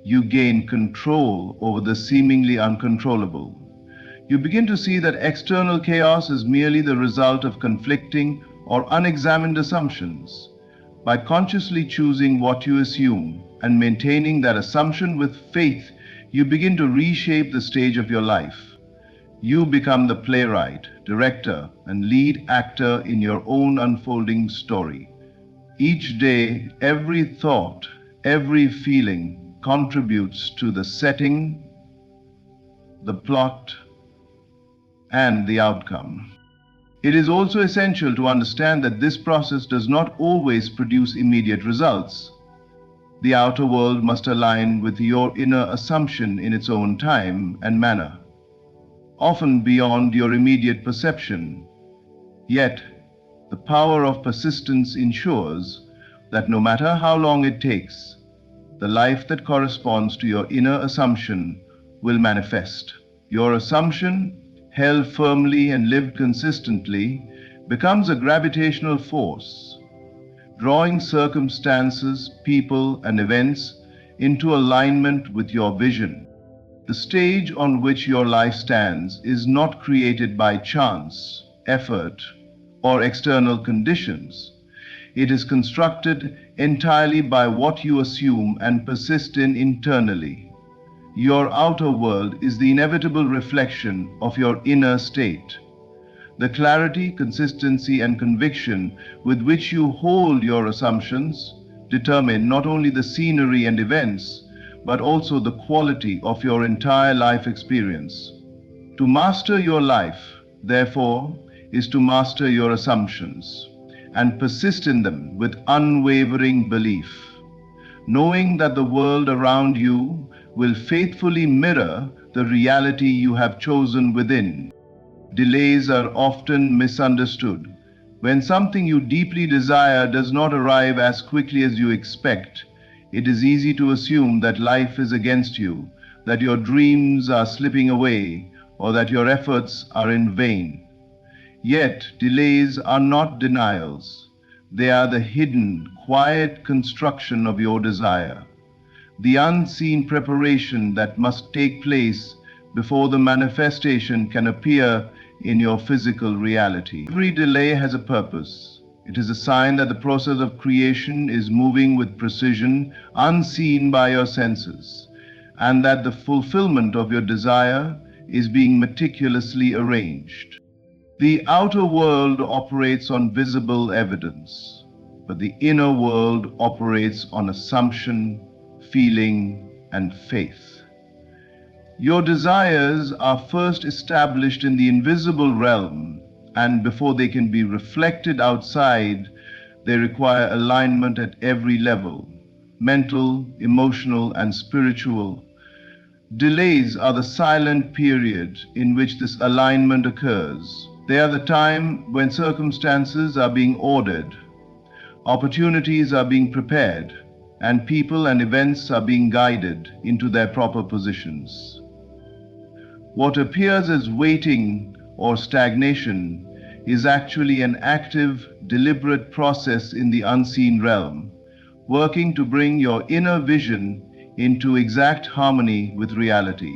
you gain control over the seemingly uncontrollable. You begin to see that external chaos is merely the result of conflicting or unexamined assumptions. By consciously choosing what you assume and maintaining that assumption with faith, you begin to reshape the stage of your life. You become the playwright, director, and lead actor in your own unfolding story. Each day, every thought, every feeling contributes to the setting, the plot, and the outcome. It is also essential to understand that this process does not always produce immediate results. The outer world must align with your inner assumption in its own time and manner, often beyond your immediate perception. Yet, the power of persistence ensures that no matter how long it takes, the life that corresponds to your inner assumption will manifest. Your assumption, held firmly and lived consistently, becomes a gravitational force, drawing circumstances, people, and events into alignment with your vision. The stage on which your life stands is not created by chance, effort, or external conditions. It is constructed entirely by what you assume and persist in internally. Your outer world is the inevitable reflection of your inner state. The clarity, consistency, and conviction with which you hold your assumptions determine not only the scenery and events, but also the quality of your entire life experience. To master your life, therefore, is to master your assumptions and persist in them with unwavering belief, knowing that the world around you will faithfully mirror the reality you have chosen within. Delays are often misunderstood. When something you deeply desire does not arrive as quickly as you expect, it is easy to assume that life is against you, that your dreams are slipping away, or that your efforts are in vain. Yet, delays are not denials. They are the hidden, quiet construction of your desire, the unseen preparation that must take place before the manifestation can appear in your physical reality. Every delay has a purpose. It is a sign that the process of creation is moving with precision unseen by your senses, and that the fulfillment of your desire is being meticulously arranged. The outer world operates on visible evidence, but the inner world operates on assumption, feeling, and faith. Your desires are first established in the invisible realm, and before they can be reflected outside, they require alignment at every level: mental, emotional, and spiritual. Delays are the silent period in which this alignment occurs. They are the time when circumstances are being ordered, opportunities are being prepared, and people and events are being guided into their proper positions. What appears as waiting or stagnation is actually an active, deliberate process in the unseen realm, working to bring your inner vision into exact harmony with reality.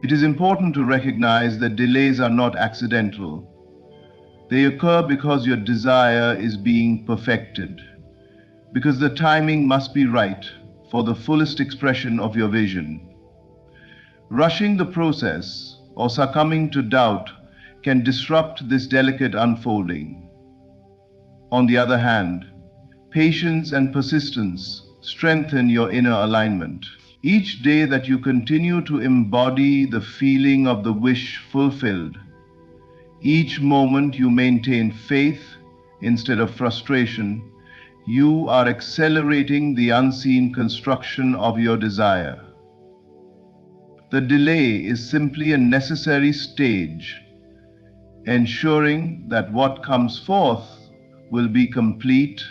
It is important to recognize that delays are not accidental. They occur because your desire is being perfected, because the timing must be right for the fullest expression of your vision. Rushing the process or succumbing to doubt can disrupt this delicate unfolding. On the other hand, patience and persistence strengthen your inner alignment. Each day that you continue to embody the feeling of the wish fulfilled, each moment you maintain faith instead of frustration, you are accelerating the unseen construction of your desire. The delay is simply a necessary stage, ensuring that what comes forth will be complete,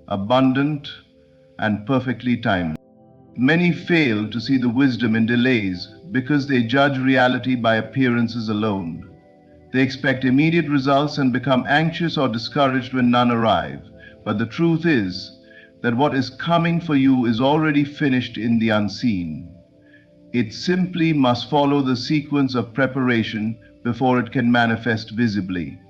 abundant, and perfectly timed. Many fail to see the wisdom in delays because they judge reality by appearances alone. They expect immediate results and become anxious or discouraged when none arrive. But the truth is that what is coming for you is already finished in the unseen. It simply must follow the sequence of preparation before it can manifest visibly.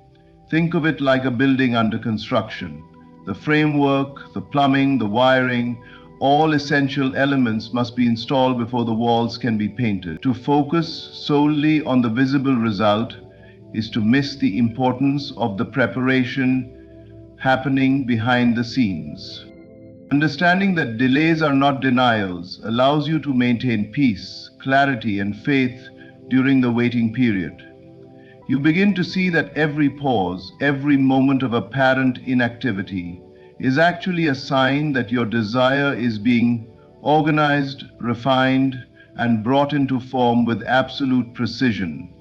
Think of it like a building under construction. The framework, the plumbing, the wiring, all essential elements must be installed before the walls can be painted. To focus solely on the visible result is to miss the importance of the preparation happening behind the scenes. Understanding that delays are not denials allows you to maintain peace, clarity, and faith during the waiting period. You begin to see that every pause, every moment of apparent inactivity is actually a sign that your desire is being organized, refined, and brought into form with absolute precision.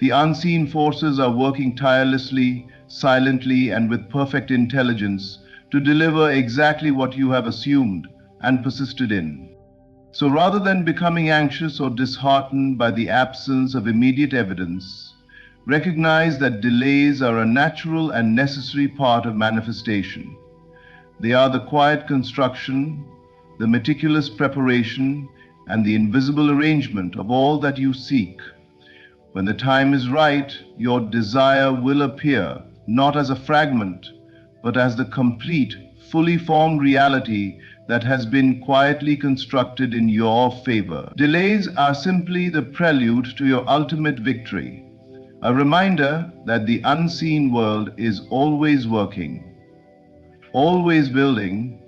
The unseen forces are working tirelessly, silently, and with perfect intelligence to deliver exactly what you have assumed and persisted in. So rather than becoming anxious or disheartened by the absence of immediate evidence, recognize that delays are a natural and necessary part of manifestation. They are the quiet construction, the meticulous preparation, and the invisible arrangement of all that you seek. When the time is right, your desire will appear, not as a fragment, but as the complete, fully formed reality that has been quietly constructed in your favor. Delays are simply the prelude to your ultimate victory, a reminder that the unseen world is always working, always building,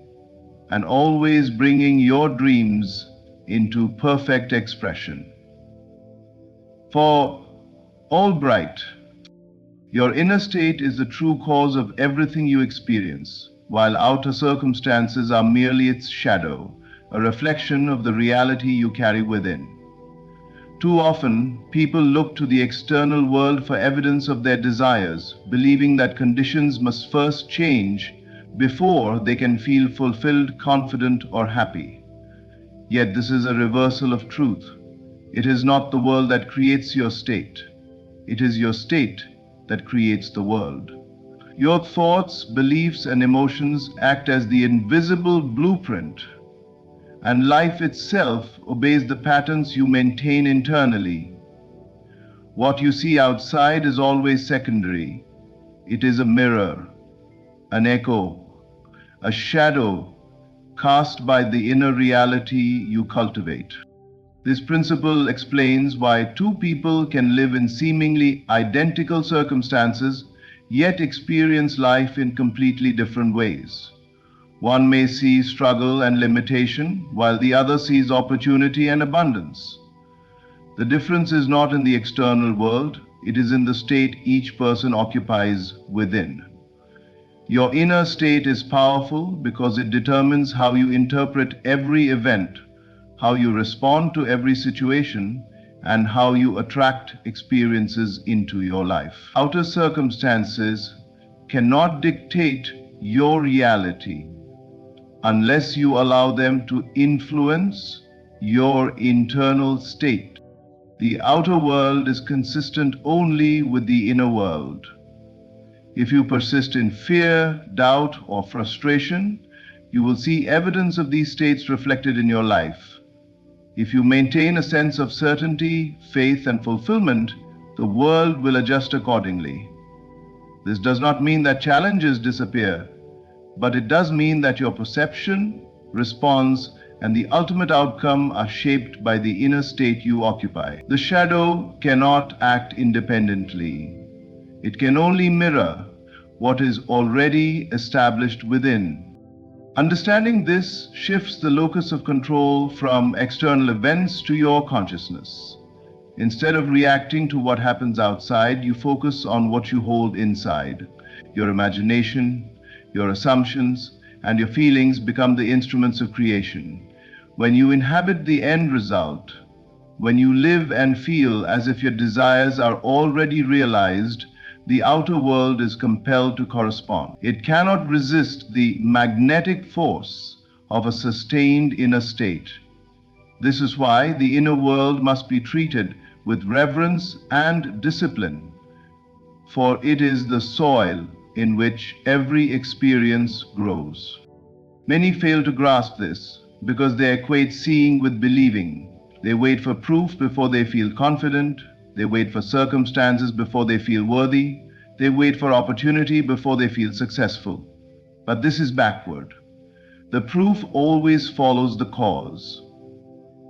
and always bringing your dreams into perfect expression. For Albright, your inner state is the true cause of everything you experience, while outer circumstances are merely its shadow, a reflection of the reality you carry within. Too often, people look to the external world for evidence of their desires, believing that conditions must first change before they can feel fulfilled, confident, or happy. Yet this is a reversal of truth. It is not the world that creates your state. It is your state that creates the world. Your thoughts, beliefs, and emotions act as the invisible blueprint, and life itself obeys the patterns you maintain internally. What you see outside is always secondary. It is a mirror, an echo, a shadow cast by the inner reality you cultivate. This principle explains why two people can live in seemingly identical circumstances yet experience life in completely different ways. One may see struggle and limitation, while the other sees opportunity and abundance. The difference is not in the external world, it is in the state each person occupies within. Your inner state is powerful because it determines how you interpret every event, how you respond to every situation, and how you attract experiences into your life. Outer circumstances cannot dictate your reality unless you allow them to influence your internal state. The outer world is consistent only with the inner world. If you persist in fear, doubt, or frustration, you will see evidence of these states reflected in your life. If you maintain a sense of certainty, faith, and fulfillment, the world will adjust accordingly. This does not mean that challenges disappear, but it does mean that your perception, response, and the ultimate outcome are shaped by the inner state you occupy. The shadow cannot act independently. It can only mirror what is already established within. Understanding this shifts the locus of control from external events to your consciousness. Instead of reacting to what happens outside, you focus on what you hold inside: your imagination, your assumptions, and your feelings become the instruments of creation. When you inhabit the end result, when you live and feel as if your desires are already realized, the outer world is compelled to correspond. It cannot resist the magnetic force of a sustained inner state. This is why the inner world must be treated with reverence and discipline, for it is the soil in which every experience grows. Many fail to grasp this because they equate seeing with believing. They wait for proof before they feel confident. They wait for circumstances before they feel worthy. They wait for opportunity before they feel successful. But this is backward. The proof always follows the cause.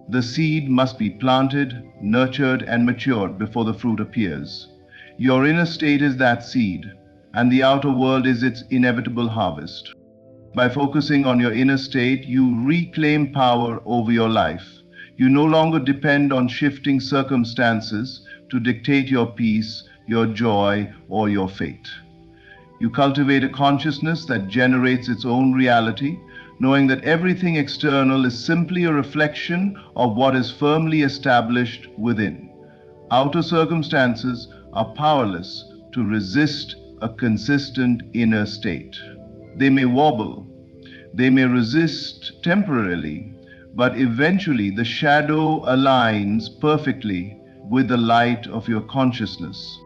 The seed must be planted, nurtured, and matured before the fruit appears. Your inner state is that seed, and the outer world is its inevitable harvest. By focusing on your inner state, you reclaim power over your life. You no longer depend on shifting circumstances to dictate your peace, your joy, or your fate. You cultivate a consciousness that generates its own reality, knowing that everything external is simply a reflection of what is firmly established within. Outer circumstances are powerless to resist a consistent inner state. They may wobble, they may resist temporarily, but eventually the shadow aligns perfectly with the light of your consciousness.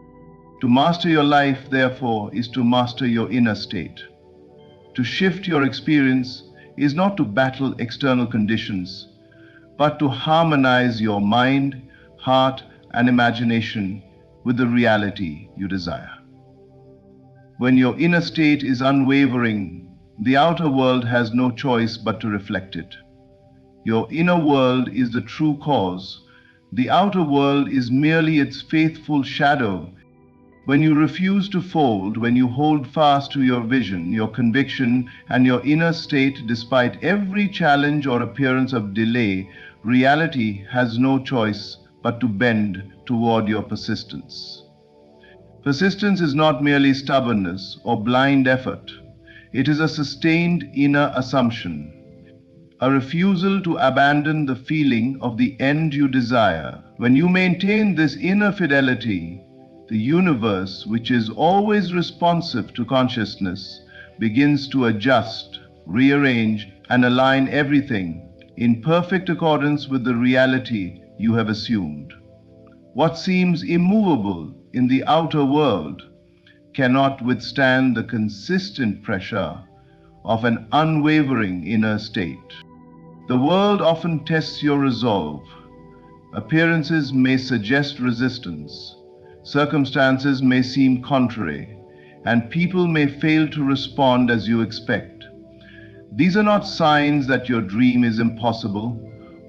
To master your life, therefore, is to master your inner state. To shift your experience is not to battle external conditions, but to harmonize your mind, heart, and imagination with the reality you desire. When your inner state is unwavering, the outer world has no choice but to reflect it. Your inner world is the true cause. The outer world is merely its faithful shadow. When you refuse to fold, when you hold fast to your vision, your conviction, and your inner state despite every challenge or appearance of delay, reality has no choice but to bend toward your persistence. Persistence is not merely stubbornness or blind effort. It is a sustained inner assumption, a refusal to abandon the feeling of the end you desire. When you maintain this inner fidelity, the universe, which is always responsive to consciousness, begins to adjust, rearrange, and align everything in perfect accordance with the reality you have assumed. What seems immovable in the outer world cannot withstand the consistent pressure of an unwavering inner state. The world often tests your resolve. Appearances may suggest resistance. Circumstances may seem contrary, and people may fail to respond as you expect. These are not signs that your dream is impossible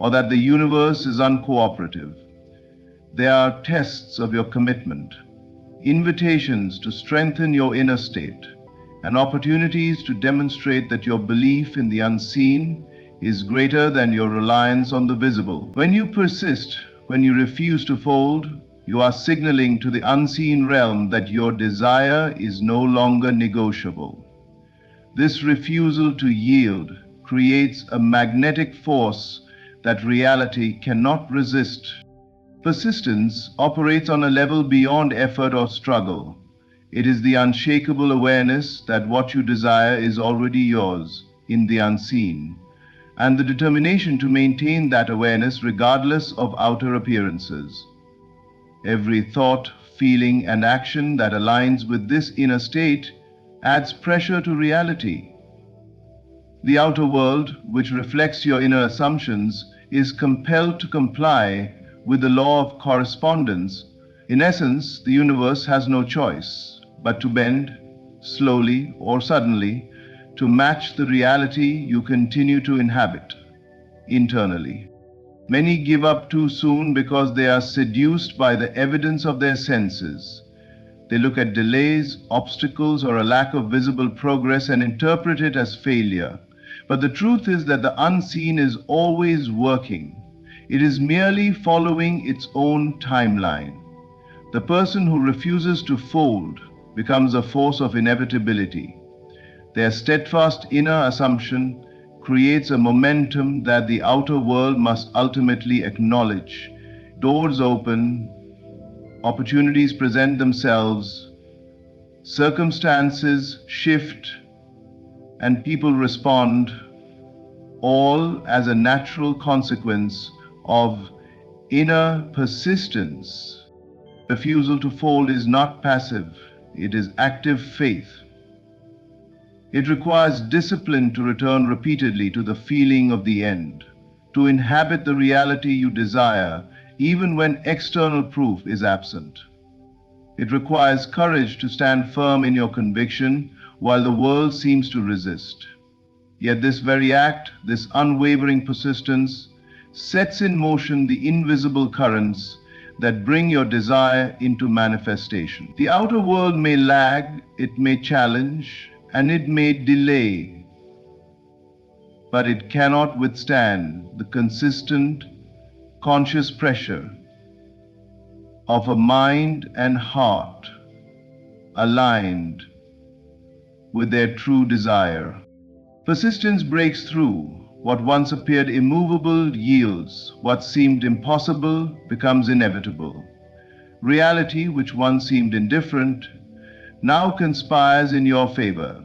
or that the universe is uncooperative. They are tests of your commitment, invitations to strengthen your inner state, and opportunities to demonstrate that your belief in the unseen is greater than your reliance on the visible. When you persist, when you refuse to fold, you are signaling to the unseen realm that your desire is no longer negotiable. This refusal to yield creates a magnetic force that reality cannot resist. Persistence operates on a level beyond effort or struggle. It is the unshakable awareness that what you desire is already yours in the unseen, and the determination to maintain that awareness regardless of outer appearances. Every thought, feeling, and action that aligns with this inner state adds pressure to reality. The outer world, which reflects your inner assumptions, is compelled to comply with the law of correspondence. In essence, the universe has no choice but to bend, slowly or suddenly, to match the reality you continue to inhabit internally. Many give up too soon because they are seduced by the evidence of their senses. They look at delays, obstacles, or a lack of visible progress and interpret it as failure. But the truth is that the unseen is always working. It is merely following its own timeline. The person who refuses to fold becomes a force of inevitability. Their steadfast inner assumption creates a momentum that the outer world must ultimately acknowledge. Doors open, opportunities present themselves, circumstances shift, and people respond, all as a natural consequence of inner persistence. Refusal to fold is not passive, it is active faith. It requires discipline to return repeatedly to the feeling of the end, to inhabit the reality you desire, even when external proof is absent. It requires courage to stand firm in your conviction while the world seems to resist. Yet this very act, this unwavering persistence, sets in motion the invisible currents that bring your desire into manifestation. The outer world may lag, it may challenge, and it may delay, but it cannot withstand the consistent, conscious pressure of a mind and heart aligned with their true desire. Persistence breaks through. What once appeared immovable yields. What seemed impossible becomes inevitable. Reality, which once seemed indifferent, now conspires in your favor.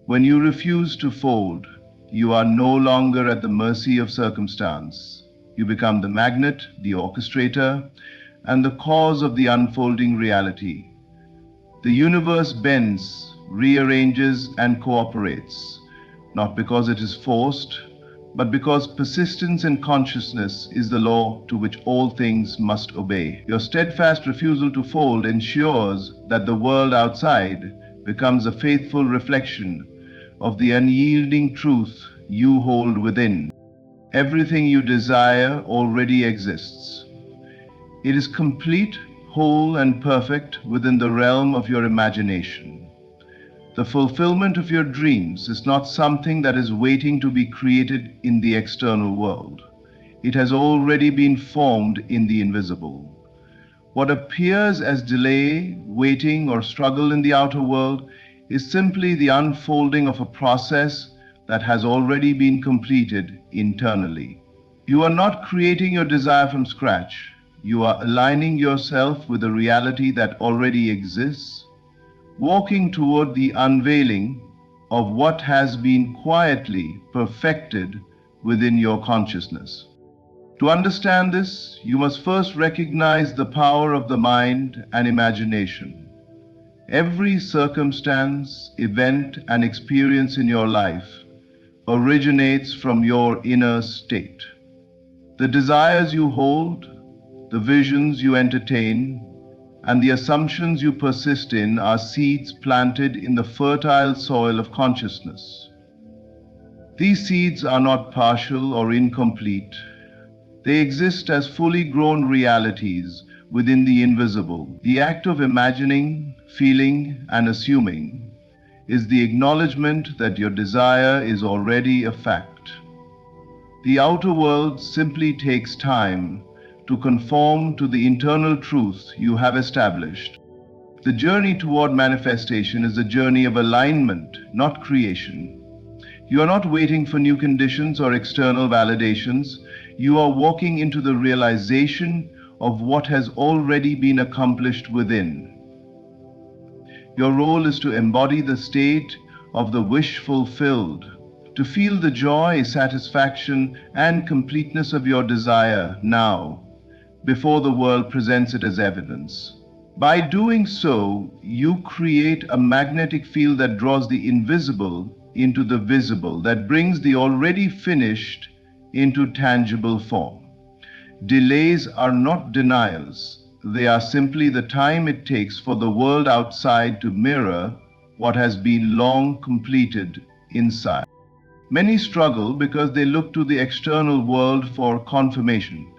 When you refuse to fold, you are no longer at the mercy of circumstance. You become the magnet, the orchestrator, and the cause of the unfolding reality. The universe bends, rearranges, and cooperates, not because it is forced, but because persistence and consciousness is the law to which all things must obey. Your steadfast refusal to fold ensures that the world outside becomes a faithful reflection of the unyielding truth you hold within. Everything you desire already exists. It is complete, whole, and perfect within the realm of your imagination. The fulfillment of your dreams is not something that is waiting to be created in the external world. It has already been formed in the invisible. What appears as delay, waiting, or struggle in the outer world is simply the unfolding of a process that has already been completed internally. You are not creating your desire from scratch. You are aligning yourself with a reality that already exists, walking toward the unveiling of what has been quietly perfected within your consciousness. To understand this, you must first recognize the power of the mind and imagination. Every circumstance, event, and experience in your life originates from your inner state. The desires you hold, the visions you entertain, and the assumptions you persist in are seeds planted in the fertile soil of consciousness. These seeds are not partial or incomplete. They exist as fully grown realities within the invisible. The act of imagining, feeling, and assuming is the acknowledgement that your desire is already a fact. The outer world simply takes time to conform to the internal truth you have established. The journey toward manifestation is a journey of alignment, not creation. You are not waiting for new conditions or external validations. You are walking into the realization of what has already been accomplished within. Your role is to embody the state of the wish fulfilled, to feel the joy, satisfaction, and completeness of your desire now, before the world presents it as evidence. By doing so, you create a magnetic field that draws the invisible into the visible, that brings the already finished into tangible form. Delays are not denials. They are simply the time it takes for the world outside to mirror what has been long completed inside. Many struggle because they look to the external world for confirmation,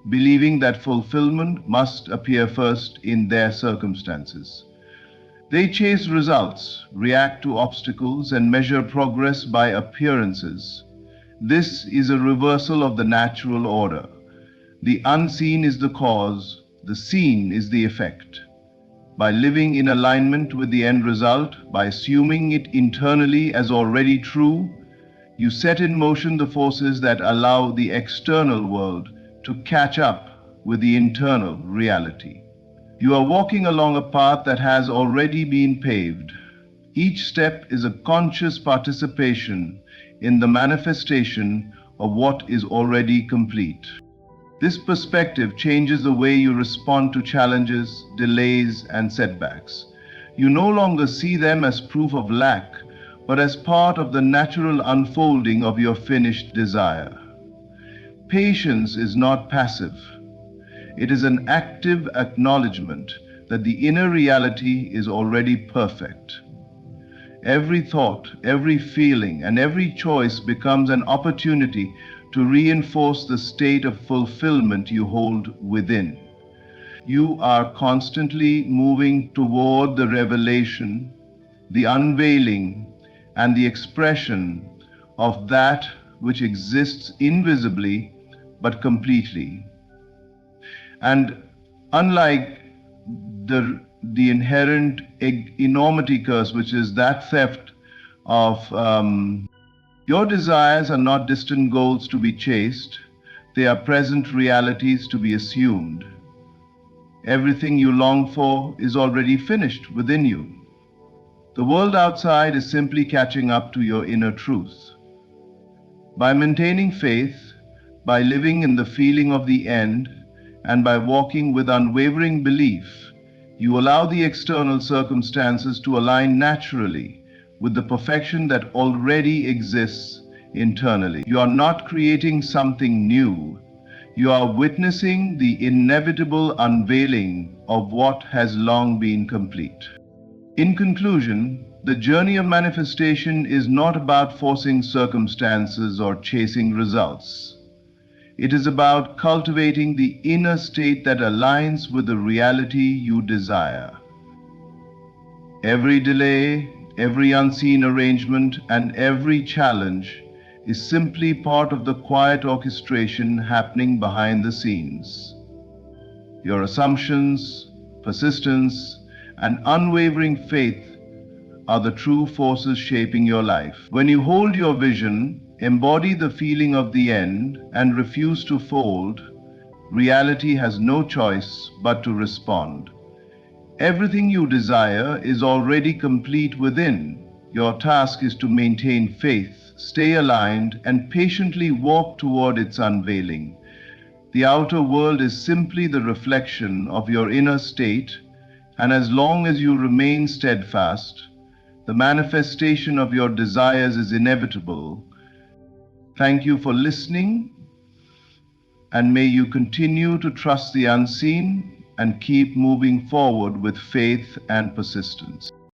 believing that fulfillment must appear first in their circumstances. They chase results, react to obstacles, and measure progress by appearances. This is a reversal of the natural order. The unseen is the cause, the seen is the effect. by living in alignment with the end result, by assuming it internally as already true, you set in motion the forces that allow the external world to catch up with the internal reality. You are walking along a path that has already been paved. Each step is a conscious participation in the manifestation of what is already complete. This perspective changes the way you respond to challenges, delays, and setbacks. You no longer see them as proof of lack, but as part of the natural unfolding of your finished desire. Patience is not passive. It is an active acknowledgement that the inner reality is already perfect. Every thought, every feeling, and every choice becomes an opportunity to reinforce the state of fulfillment you hold within. You are constantly moving toward the revelation, the unveiling, and the expression of that which exists invisibly but completely. And unlike the inherent enormity curse, which is that theft of your desires are not distant goals to be chased, they are present realities to be assumed. Everything you long for is already finished within you. The world outside is simply catching up to your inner truth. By maintaining faith, by living in the feeling of the end, and by walking with unwavering belief, you allow the external circumstances to align naturally with the perfection that already exists internally. You are not creating something new. You are witnessing the inevitable unveiling of what has long been complete. In conclusion, the journey of manifestation is not about forcing circumstances or chasing results. It is about cultivating the inner state that aligns with the reality you desire. Every delay, every unseen arrangement, and every challenge is simply part of the quiet orchestration happening behind the scenes. Your assumptions, persistence, and unwavering faith are the true forces shaping your life. When you hold your vision, embody the feeling of the end, and refuse to fold, reality has no choice but to respond. Everything you desire is already complete within. Your task is to maintain faith, stay aligned, and patiently walk toward its unveiling. The outer world is simply the reflection of your inner state, and as long as you remain steadfast, the manifestation of your desires is inevitable. Thank you for listening, and may you continue to trust the unseen and keep moving forward with faith and persistence.